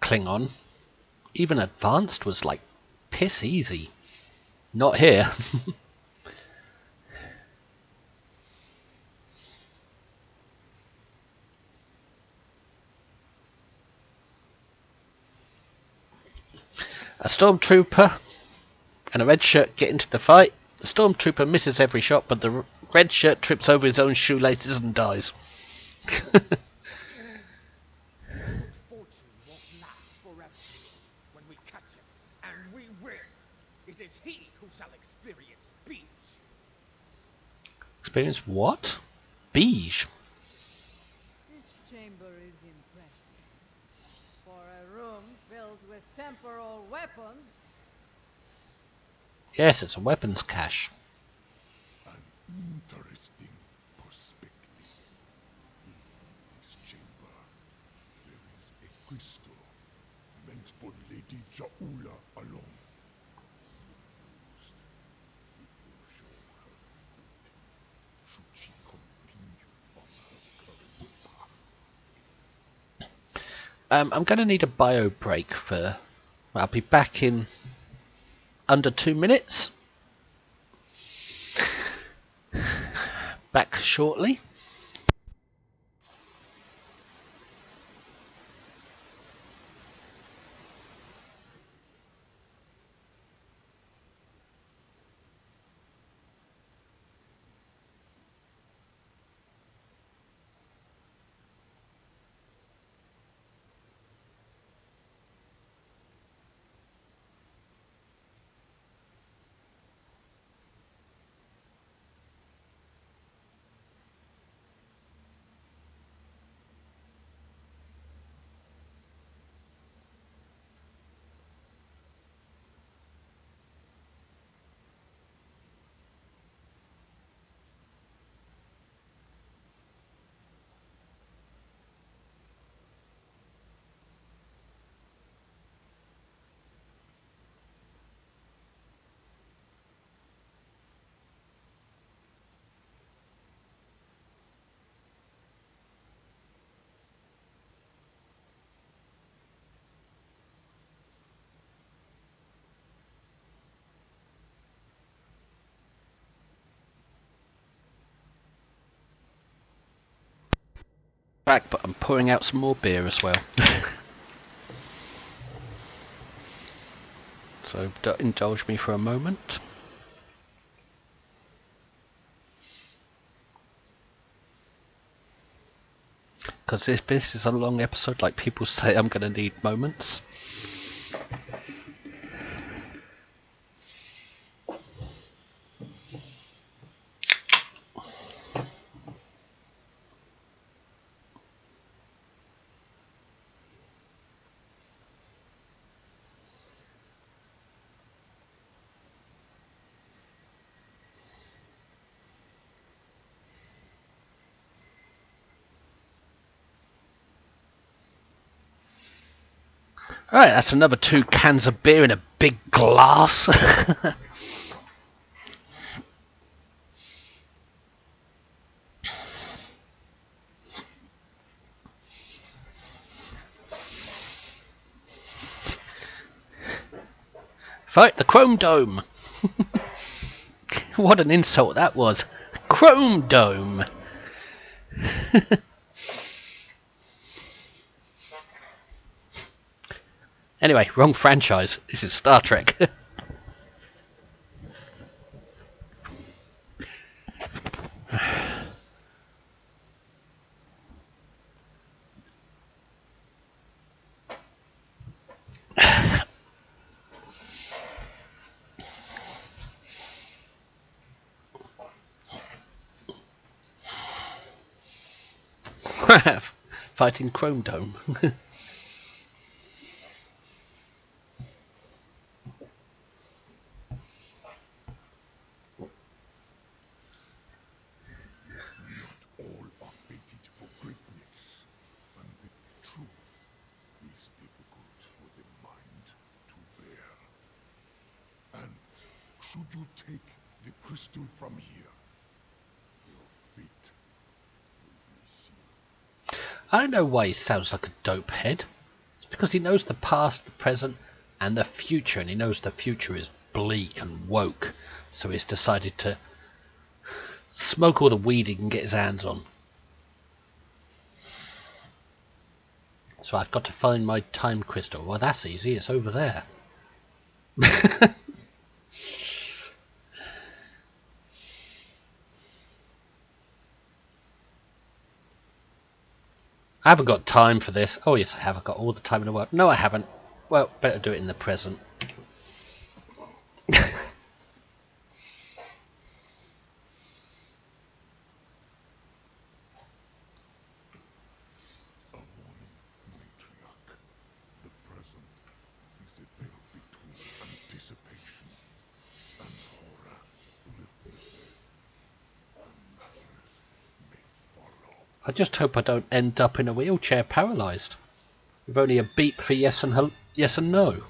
Klingon, even advanced, was like piss easy. Not here. A stormtrooper and a red shirt get into the fight. The stormtrooper misses every shot, but the red shirt trips over his own shoelaces and dies. His good fortune won't last forever. When we catch him, and we will, it is he who shall experience beach. Experience what? Beige. This chamber is impressive. For a room filled with temporal weapons, Yes, it's a weapons cache. an interesting perspective. In this chamber, there is a crystal meant for Lady Jaula alone. Used, it will show her fate should she continue on her current path. I'm going to need a bio break for... I'll be back in under 2 minutes. Back shortly. back, but I'm pouring out some more beer as well. So indulge me for a moment. Because if this is a long episode, like people say, I'm going to need moments. Alright, that's another 2 cans of beer in a big glass. Fight the Chrome Dome. What an insult that was. Chrome Dome. Anyway, wrong franchise. This is Star Trek. Fighting Chrome Dome. Not all are fated for greatness, and the truth is difficult for the mind to bear. And should you take the crystal from here, your fate will be sealed. I know why he sounds like a dope head. It's because he knows the past, the present, and the future, and he knows the future is bleak and woke. So he's decided to smoke all the weed he can get his hands on. So I've got to find my time crystal. Well, that's easy. It's over there. I haven't got time for this. Oh yes, I have. I've got all the time in the world. No, I haven't. Well, better do it in the present. A warning, matriarch. The present is a veil between anticipation and horror. Live with it, and madness may follow. I just hope I don't end up in a wheelchair paralysed. With only a beep for yes and no.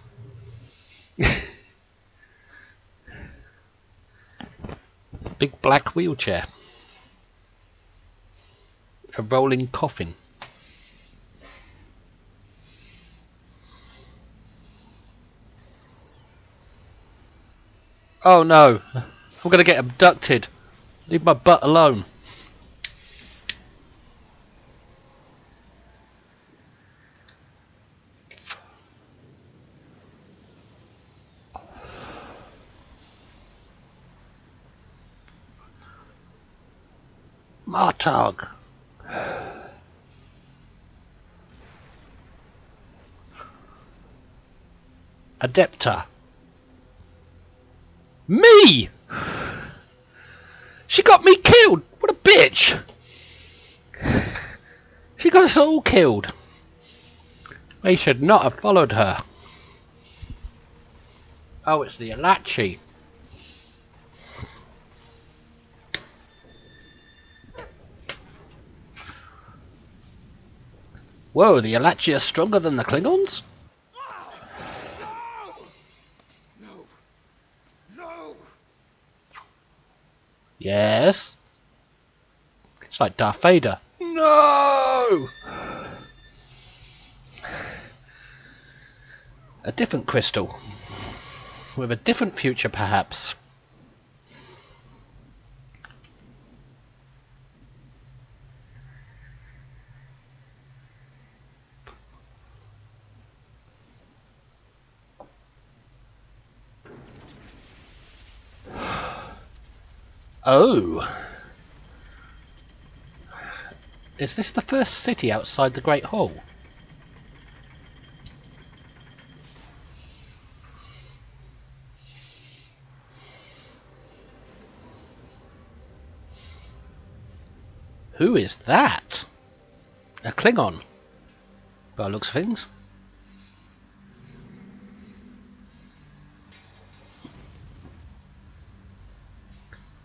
Big black wheelchair. A rolling coffin. Oh no, I'm gonna get abducted. Leave my butt alone. Martog. Adepta. Me! She got me killed! What a bitch! She got us all killed. We should not have followed her. Oh, it's the Alachi. Whoa, the Alachi are stronger than the Klingons? No! No! Yes. It's like Darth Vader. No! A different crystal. With a different future, perhaps. Oh! Is this the first city outside the Great Hall? Who is that? A Klingon, by the looks of things.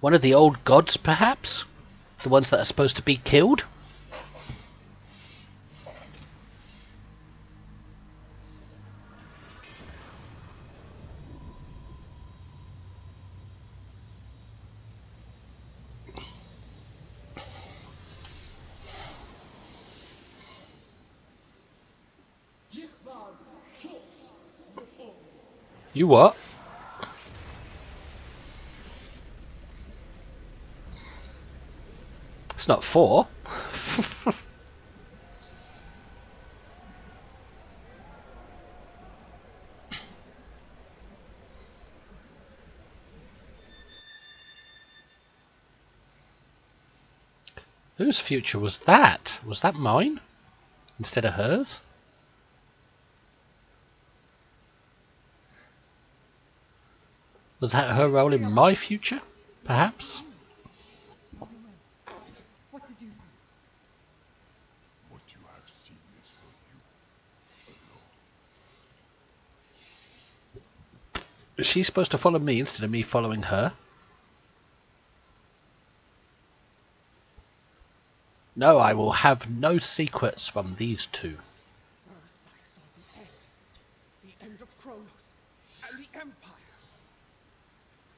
One of the old gods, perhaps? The ones that are supposed to be killed? You what? It's not 4. Whose future was that? Was that mine? Instead of hers? Was that her role in my future? Perhaps? Very well. What did you see? What you have seen is for you alone. Is she supposed to follow me instead of me following her? No, I will have no secrets from these two. First I saw the end of Kronos, and the Empire.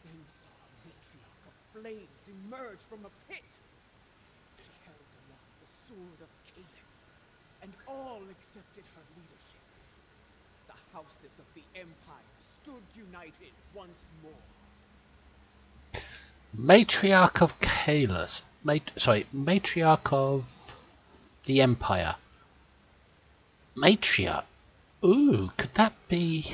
Then saw a matriarch of flames emerge from a pit. She held aloft the sword of Kalis, and all accepted her leadership. The houses of the Empire stood united once more. Matriarch of Kalis. Matriarch of the Empire. Matriarch. Ooh, could that be...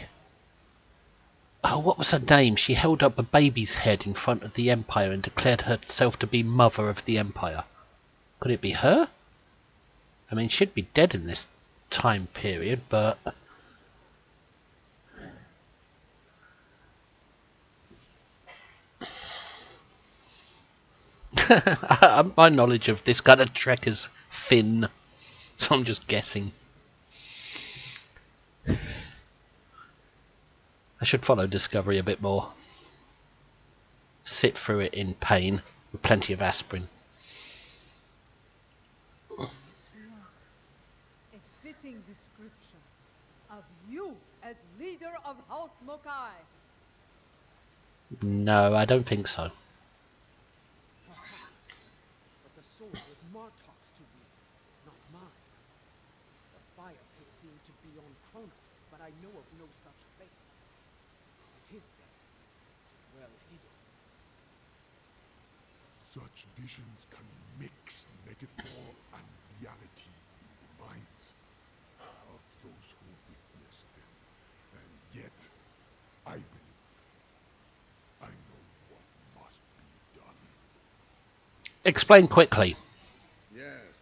Oh, what was her name? She held up a baby's head in front of the Empire and declared herself to be mother of the Empire. Could it be her? I mean, she'd be dead in this time period, but... My knowledge of this kind of Trek is thin, so I'm just guessing. I should follow Discovery a bit more. Sit through it in pain with plenty of aspirin. Matriarch. A fitting description of you as leader of House Mokai. No, I don't think so. Perhaps, but the sword was Martok's to wield, not mine. The fire pit seemed to be on Kronos, but I know of no such place. If it is there, it is well hidden. Such visions can mix metaphor and reality in the minds of those who witnessed them. And yet, I believe I know what must be done. Explain quickly. Yes,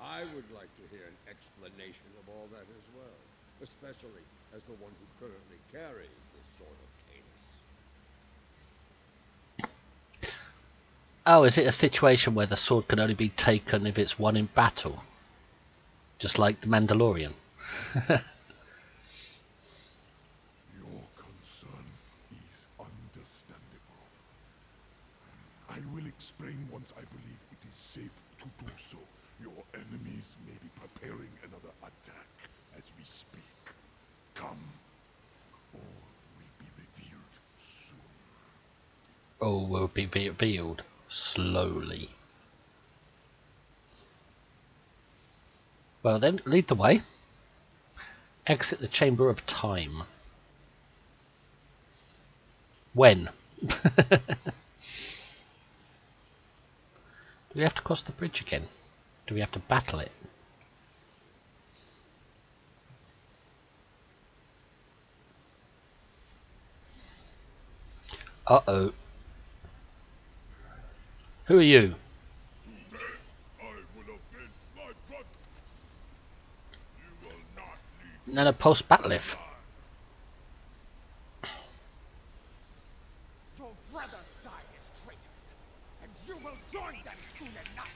I would like to hear an explanation of all that as well, especially as the one who currently carries this sword of Canis. Oh, is it a situation where the sword can only be taken if it's won in battle? Just like the Mandalorian. Your concern is understandable. I will explain once I believe it is safe to do so. Your enemies may be preparing another attack as we speak. Come. All will be revealed soon. All will be revealed slowly. Well then, lead the way. Exit the Chamber of Time. When? Do we have to cross the bridge again? Do we have to battle it? Uh-oh. Who are you? Today, I will avenge my brother. You will not leave None of post battliff. alive. Your brothers died as traitors, and you will join them soon enough.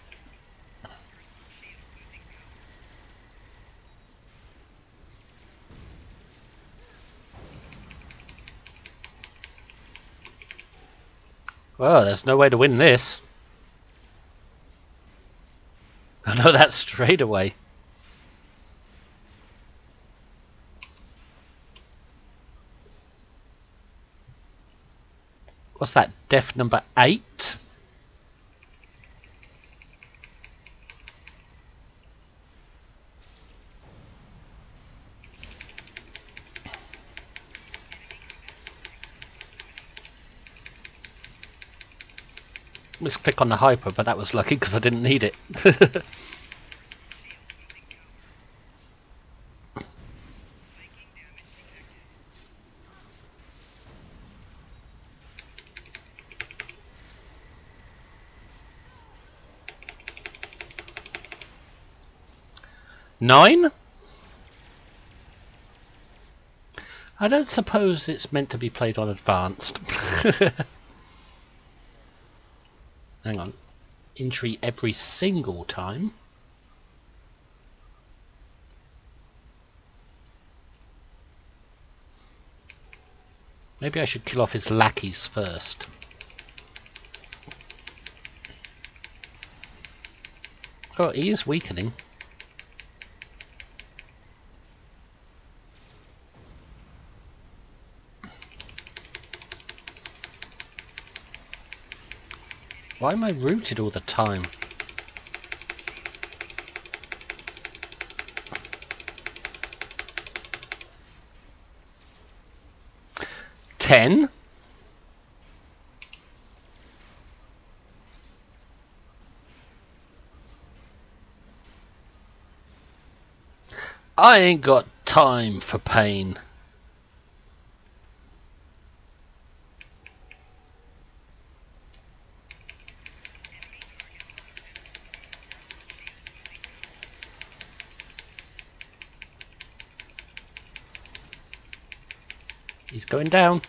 Well, there's no way to win this. I know that straight away. What's that? Death number 8? Let's click on the hyper, but that was lucky because I didn't need it. 9? I don't suppose it's meant to be played on advanced. Hang on. Entry every single time. Maybe I should kill off his lackeys first. Oh, he is weakening. Why am I rooted all the time? Ten? I ain't got time for pain. He's going down.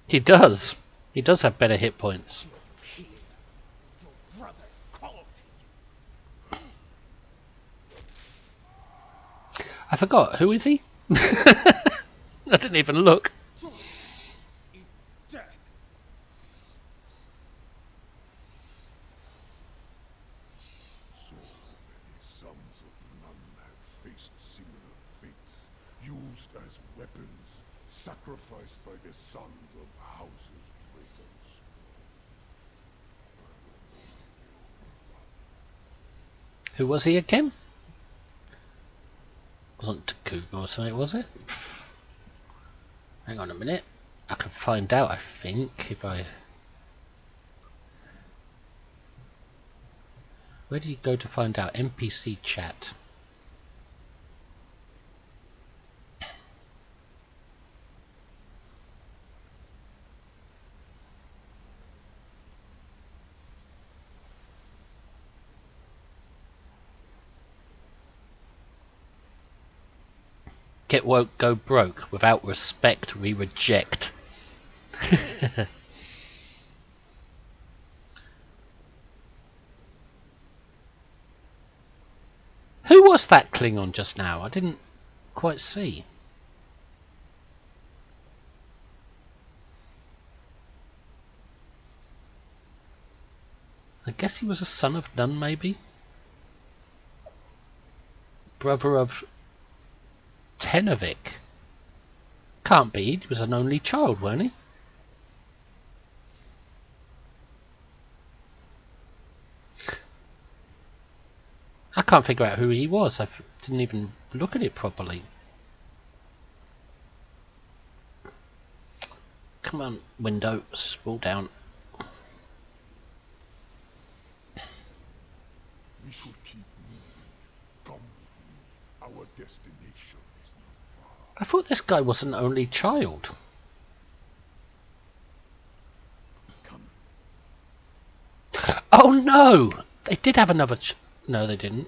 He does. He does have better hit points. Here, your brothers call to you. I forgot. Who is he? I didn't even look. Join them in death. So many sons of none have faced similar fates, used as weapons, sacrificed by the sons of houses great and small. Who was he again? Wasn't Takuma or something, was it? Hang on a minute. I can find out, I think, if I... Where do you go to find out? NPC chat. Get woke, go broke. Without respect, we reject. Who was that Klingon just now? I didn't quite see. I guess he was a son of none, maybe? Brother of Tenovic. Can't be, he was an only child, weren't he? I can't figure out who he was. I didn't even look at it properly. Come on, window, scroll down. We should keep moving. Come with me. Our destination is not far. I thought this guy was an only child. Come. Oh no! They did have another no, they didn't.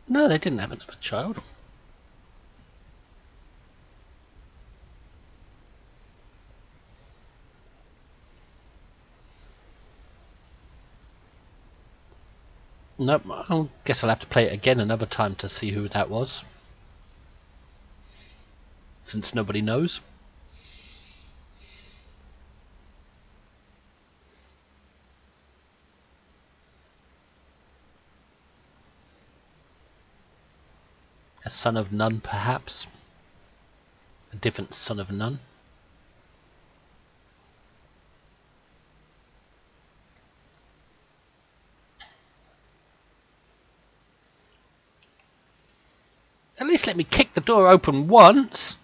No, they didn't have another child. Nope, I guess I'll have to play it again another time to see who that was. Since nobody knows. A son of none, perhaps. A different son of none. At least let me kick the door open once.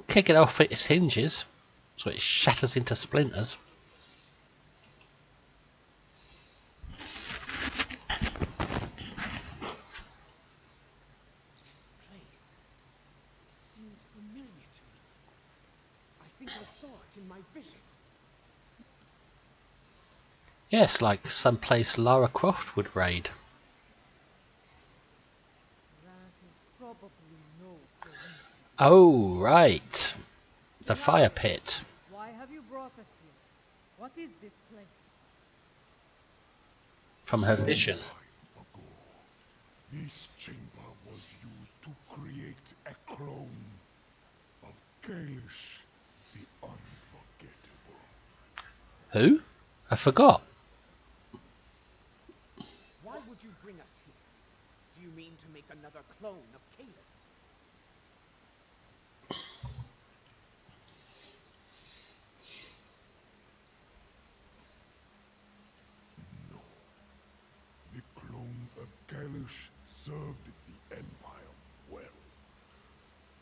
Kick it off its hinges so it shatters into splinters. This place. It seems familiar to me. I think I saw it in my vision. Yes, like some place Lara Croft would raid. That is probably no coincidence. Oh, right. The Get out fire of here. pit. Why have you brought us here? What is this place? From her vision. Time ago, this chamber was used to create a clone of Kalish the Unforgettable. Who? I forgot. Why would you bring us here? Do you mean to make another clone of Kalis? No. The clone of Kalish served the Empire well.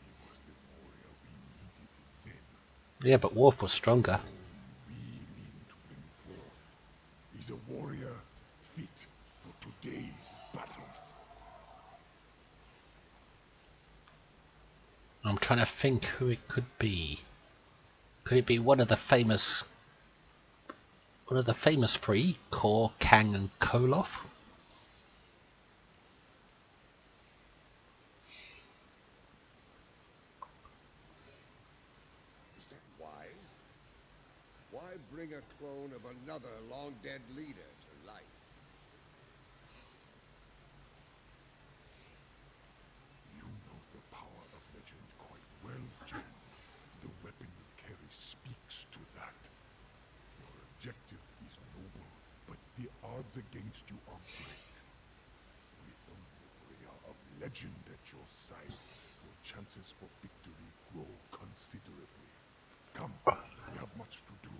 He was the warrior we needed then. Yeah, but Worf was stronger. We mean to bring forth is a warrior fit for today's battles. I'm trying to think who it could be. Could it be one of the famous three? Kor, Kang and Koloth? Is that wise? Why bring a clone of another long-dead leader to life? You know the power of legend quite well, Jim. The weapon you carry speaks to that. Your objective is noble, but the odds against you are great. With a warrior of legend at your side, your chances for victory grow considerably. Come, we have much to do,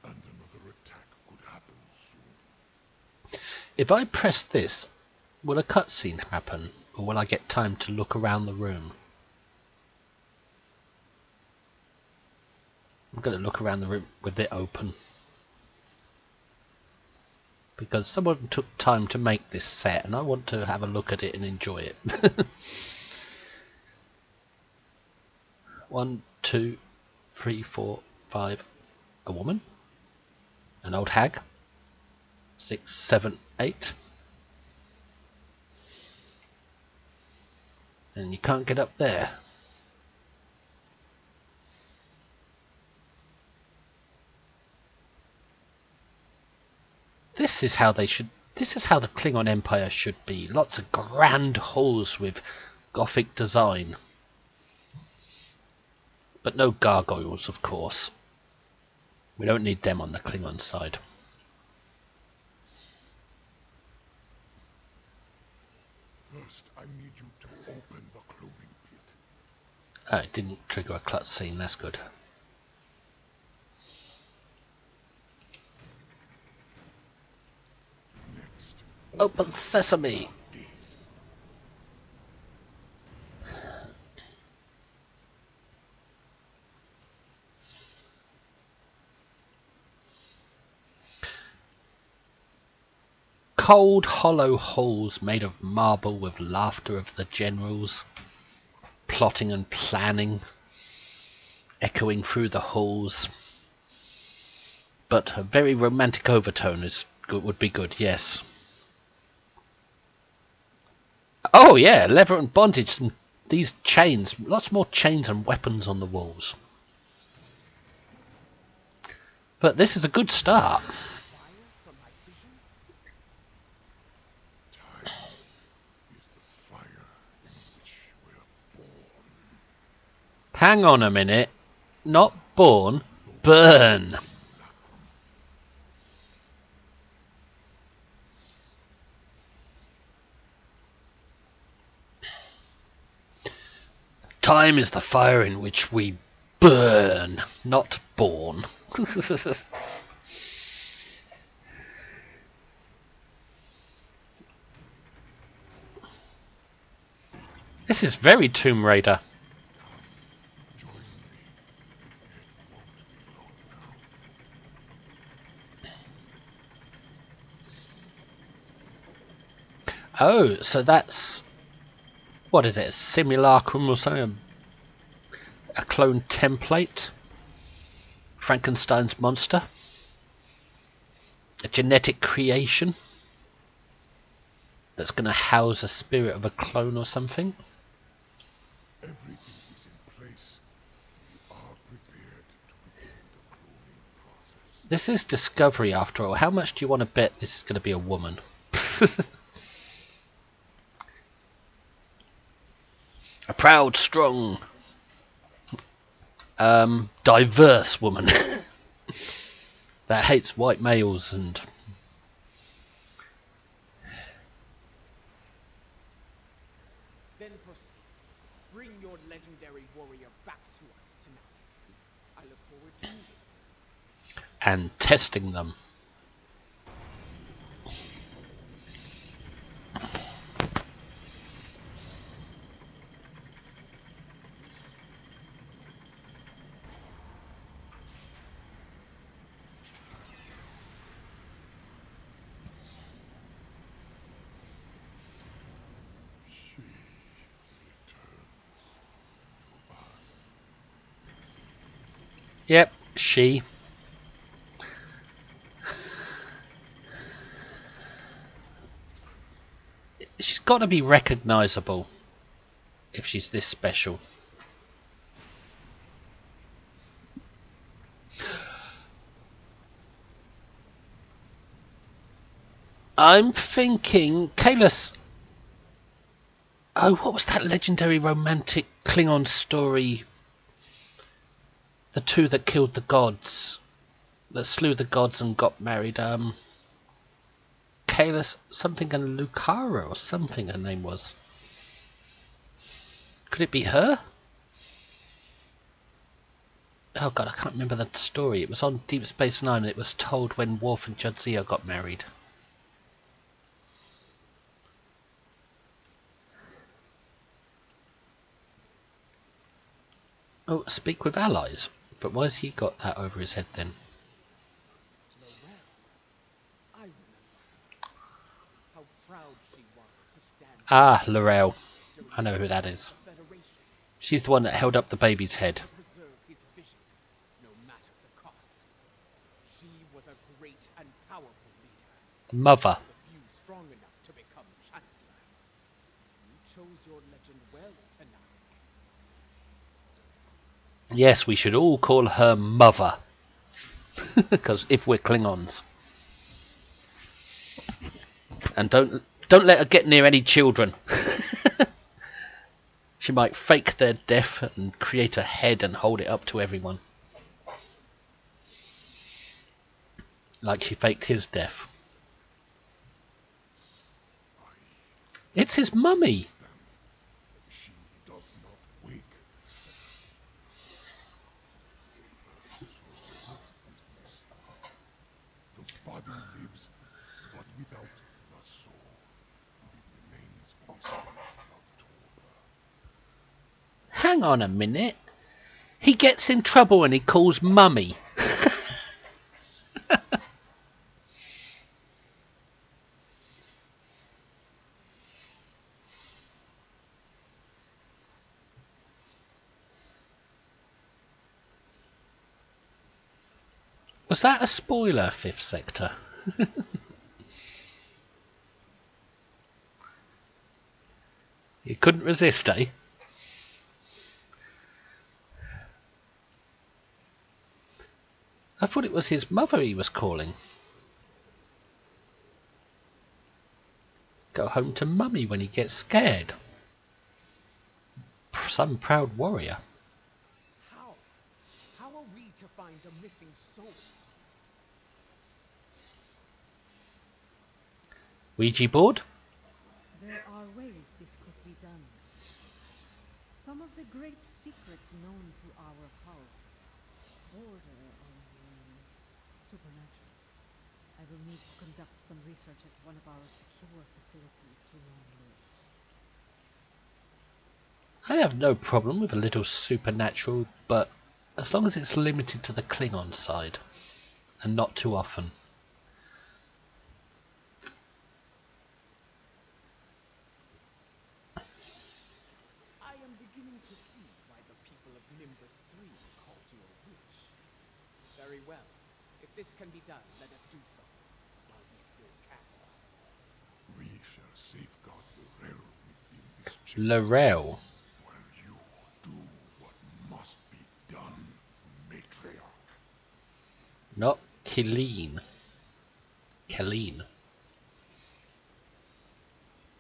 and another attack could happen soon. If I press this, will a cutscene happen? Or will I get time to look around the room? I'm going to look around the room with it open. Because someone took time to make this set and I want to have a look at it and enjoy it. 1, 2, 3, 4, 5. A woman. An old hag. 6, 7, 8. And you can't get up there. This is how the Klingon Empire should be. Lots of grand halls with Gothic design. But no gargoyles, of course. We don't need them on the Klingon side. First, I need you to open the cloning pit. Oh, it didn't trigger a cutscene, that's good. Next, Open sesame! this. cold, hollow halls made of marble with laughter of the generals, plotting and planning, echoing through the halls. But a very romantic overtone is good, would be good, yes. Oh yeah, leather and bondage, and these chains, lots more chains and weapons on the walls. But this is a good start. Fire from my vision? Time is the fire in which we're born. Hang on a minute. Not born, burn. Time is the fire in which we burn, not born. This is very Tomb Raider. Join me. It won't be long now. Oh, so that's... What is it? A simulacrum or something? A clone template? Frankenstein's monster? A genetic creation? That's going to house a spirit of a clone or something? Everything is in place. We are prepared to begin the cloning process. This is Discovery after all. How much do you want to bet this is going to be a woman? A proud, strong, diverse woman that hates white males and... Then proceed. Bring your legendary warrior back to us tonight. I look forward to meeting you. and testing them. She returns to us. Yep, she. She's got to be recognizable if she's this special. I'm thinking Kalis. Oh, what was that legendary romantic Klingon story? The two that killed the gods, that slew the gods and got married. Kalis something and Lucara or something her name was. Could it be her? Oh god, I can't remember the story. It was on Deep Space Nine and it was told when Worf and Jadzia got married. Oh, speak with allies. But why's he got that over his head then? Lorel. I remember her. How proud she was to stand Ah, L'Oreal. during I know who that the is. Federation She's the one that held up the baby's head. to preserve his vision, no matter the cost. She was a great and powerful leader. Mother. The few strong enough to become Chancellor. You chose your legend well, Tanavik. Yes, we should all call her Mother. Because if we're Klingons. And don't let her get near any children. She might fake their death and create a head and hold it up to everyone. Like she faked his death. It's his mummy. She does not wake. Her soul is missing. The body lives, but without the soul, it remains in a state of torpor. Hang on a minute. He gets in trouble when he calls mummy. Was that a spoiler, Fifth Sector? You couldn't resist, eh? I thought it was his mother he was calling. Go home to mummy when he gets scared. Some proud warrior. How? How are we to find the missing soul? Ouija board? There are ways this could be done. Some of the great secrets known to our house border on the supernatural. I will need to conduct some research at one of our secure facilities to learn more. I have no problem with a little supernatural, but as long as it's limited to the Klingon side, and not too often. I am beginning to see why the people of Nimbus 3 called you a witch. Very well. If this can be done, let us do so, while we still can. We shall safeguard the realm within this chamber. Lorel. While you do what must be done, matriarch. Not Killeen. Killeen.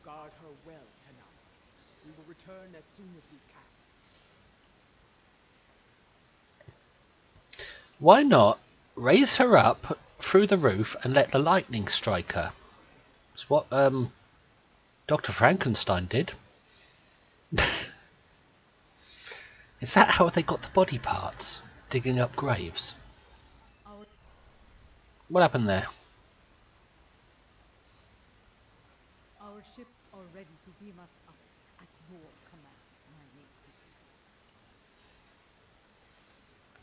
Guard her well, Tanavik. We will return as soon as we can. Why not raise her up through the roof and let the lightning strike her? It's what Dr. Frankenstein did. Is that how they got the body parts? Digging up graves? Our, What happened there? our ships are ready to beam us up at your command, my lady.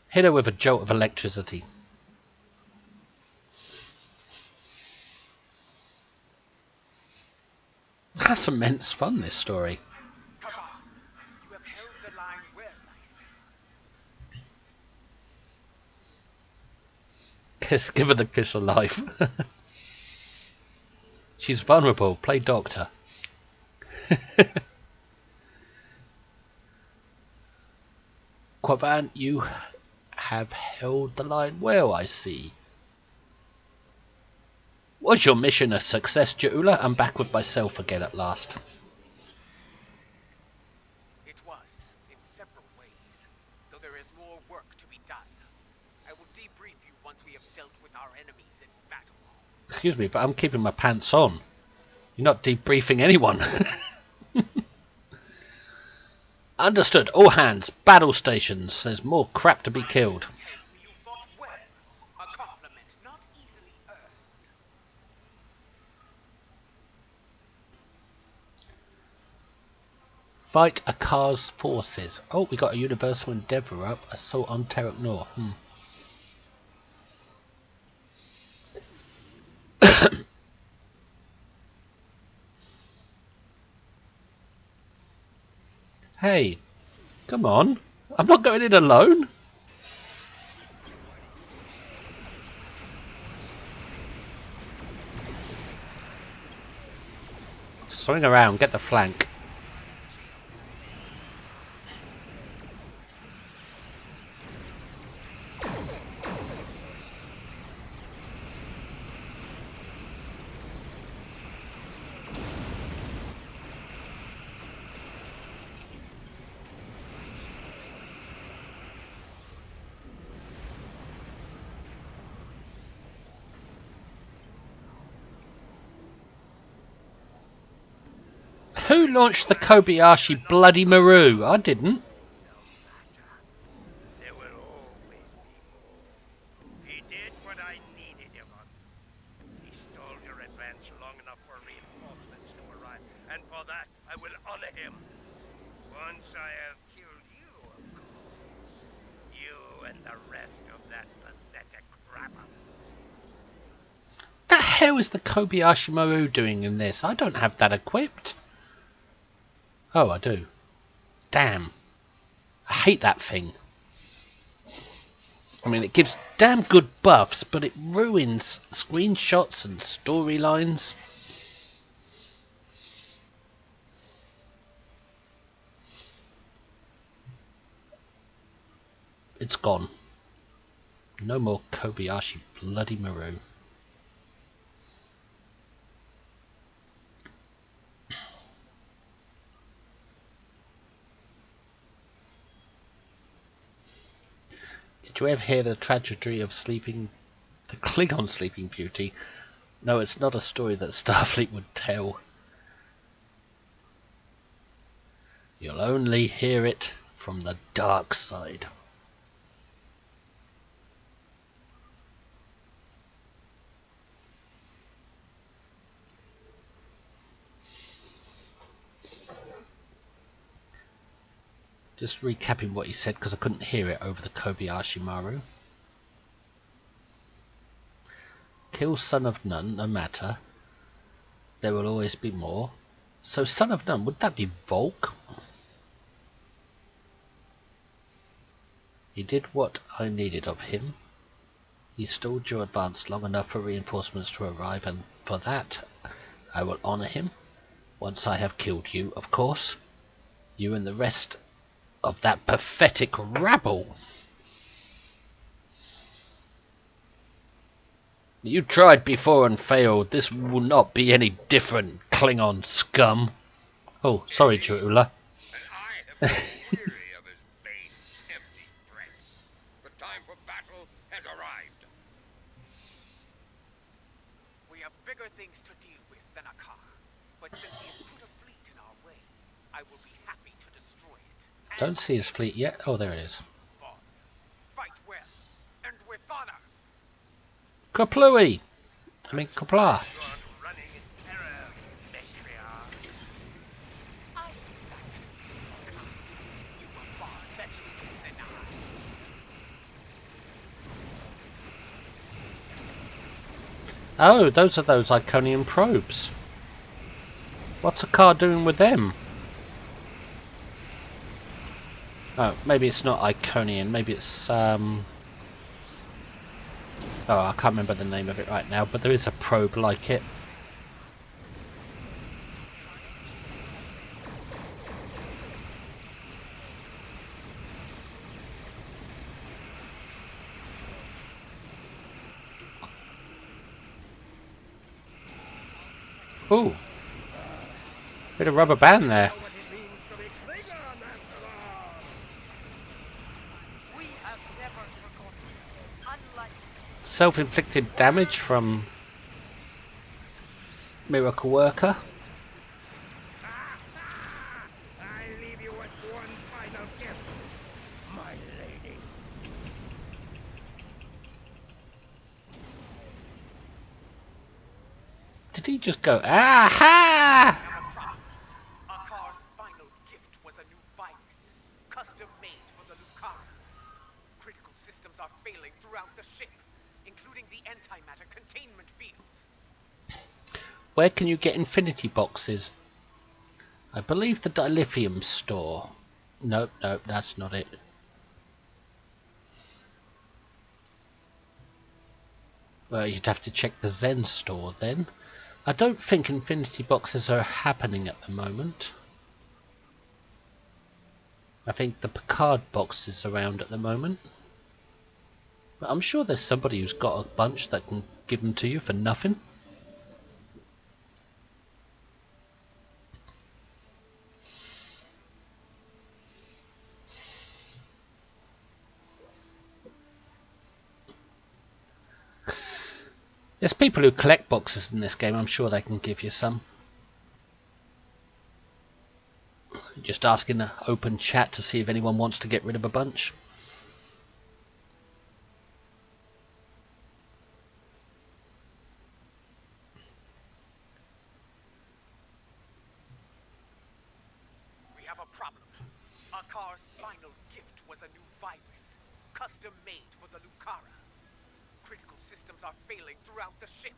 Hit her with a jolt of electricity. That's immense fun, this story. Kavan, you have held the line well, nice. Give her the kiss of life. She's vulnerable. Play doctor. Quavan, you have held the line well, I see. Was your mission a success, Jaula? I'm back with myself again at last. It was, in several ways, though there is more work to be done. I will debrief you once we have dealt with our enemies in battle. Excuse me, but I'm keeping my pants on. You're not debriefing anyone. Understood. All hands. Battle stations. There's more crap to be killed. Tells me you fought well. A compliment not easily earned. Fight Akar's forces. Oh, we got a Universal Endeavour up. Assault on Terok Nor. Hey, come on. I'm not going in alone. Swing around, get the flank. Who launched the Kobayashi Bloody Maru? I didn't. There will always be more. He did what I needed him on. He stalled your advance long enough for reinforcements to arrive, and for that I will honor him. Once I have killed you, of course. You and the rest of that pathetic rabble. The hell is the Kobayashi Maru doing in this? I don't have that equipped. Oh, I do. Damn. I hate that thing. I mean, it gives damn good buffs, but it ruins screenshots and storylines. It's gone. No more Kobayashi bloody Maru. Did you ever hear the tragedy of the Klingon Sleeping Beauty? No, it's not a story that Starfleet would tell. You'll only hear it from the dark side. Just recapping what he said because I couldn't hear it over the Kobayashi Maru. Kill Son of None, no matter. There will always be more. So Son of None, would that be Volk? He did what I needed of him. He stalled your advance long enough for reinforcements to arrive, and for that I will honor him. Once I have killed you, of course. You and the rest of that pathetic rabble. You tried before and failed. This will not be any different, Klingon scum. Oh, sorry, Chula. And I have grown weary of his vain, empty threats. The time for battle has arrived. We have bigger things to deal with than a car. But since he has put a fleet in our way, I will be happy to destroy it. Don't see his fleet yet. Oh, there it is. Fight well, and with honor. Kaplooey! I mean, Kapla. You aren't running in terror, matriarch. I you were far better than I. Oh, those are those Iconian probes. What's a car doing with them? Oh, maybe it's not Iconian. Maybe it's oh, I can't remember the name of it right now, but there is a probe like it. Ooh. Bit of rubber band there. What it means to be Klingon after all. We have never forgotten. Unlike Self-inflicted damage from Miracle Worker. I leave you with one final gift, my lady. Did he just go, aha! Akar's final gift was a new virus, custom made for the Lucara. Critical systems are failing throughout the ship, including the antimatter containment fields. Where can you get infinity boxes? I believe the dilithium store. Nope, nope, that's not it. Well, you'd have to check the Zen store then. I don't think infinity boxes are happening at the moment. I think the Picard box is around at the moment. But I'm sure there's somebody who's got a bunch that can give them to you for nothing. There's people who collect boxes in this game, I'm sure they can give you some. Just ask in the open chat to see if anyone wants to get rid of a bunch. We have a problem. Akar's final gift was a new virus, custom made for the Lucara. Critical systems are failing throughout the ship,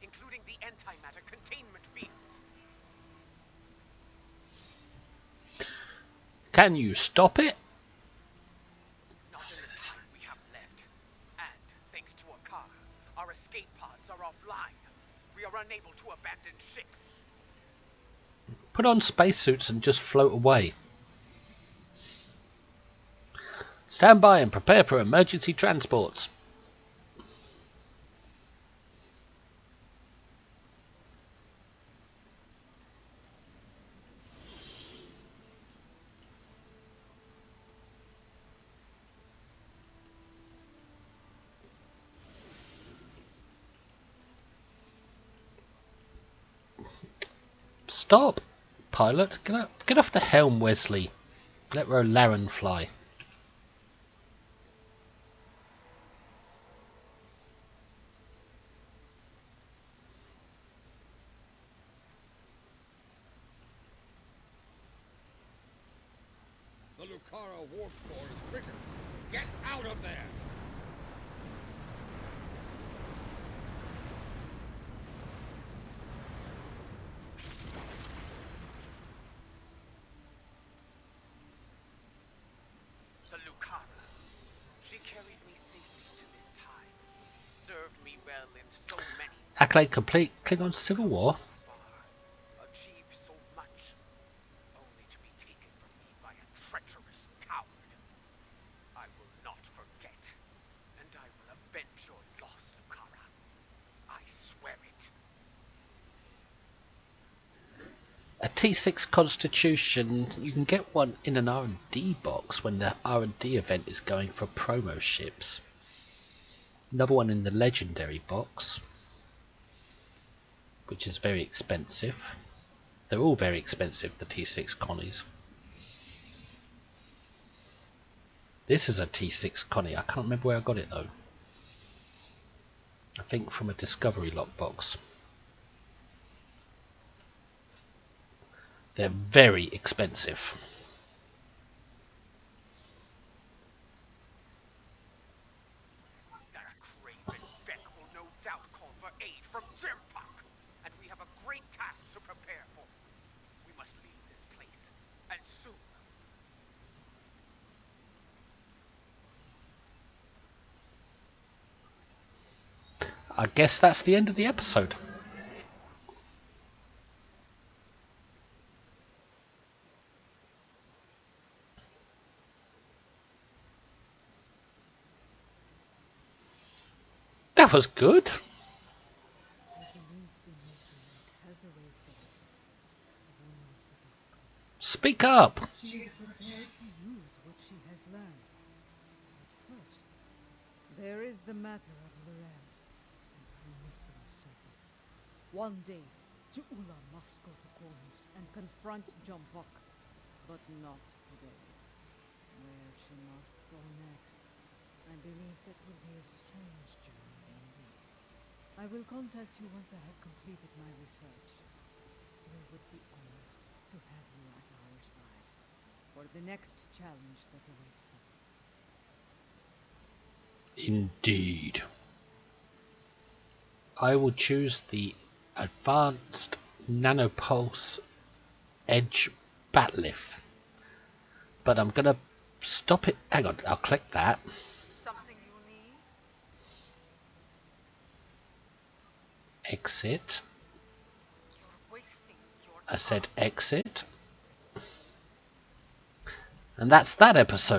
including the antimatter containment fields. Can you stop it? Not in the time we have left. unable to abandon ship. Put on spacesuits and just float away. Stand by and prepare for emergency transports. Stop, pilot. Get off the helm, Wesley. Let Laren fly. The Lucara warp core is triggered. Get out of there! The Lucara. She carried me safely to this time. Served me well in so many Accolade complete. Klingon Civil War. far. Achieved so much. Only to be taken from me by a treacherous coward. I will not forget. And I will avenge your loss, Lucara. I swear it. A T6 Constitution. You can get one in an R&D box when the R&D event is going for promo ships. Another one in the Legendary box, which is very expensive. They're all very expensive, the T6 Connies. This is a T6 Connie. I can't remember where I got it though. I think from a Discovery lockbox. They're very expensive. That craven Beck will no doubt call for aid from Jimpak. And we have a great task to prepare for. We must leave this place. And soon. I guess that's the end of the episode. That was good. I believe the matriarch has a way forward, though not without cost. Speak up. She is prepared to use what she has learned. But first, there is the matter of Lorel and her missing soul. One day, Ju'ula must go to Cornus and confront Jumpuck, but not today. Where she must go next, I believe that will be a strange journey indeed. I will contact you once I have completed my research. We would be honored to have you at our side for the next challenge that awaits us. Indeed. I will choose the Advanced Nanopulse Edge Batlift. But I'm going to stop it. Hang on, I'll click that. Something you need? Exit. You're wasting your I said time. exit. And that's that episode.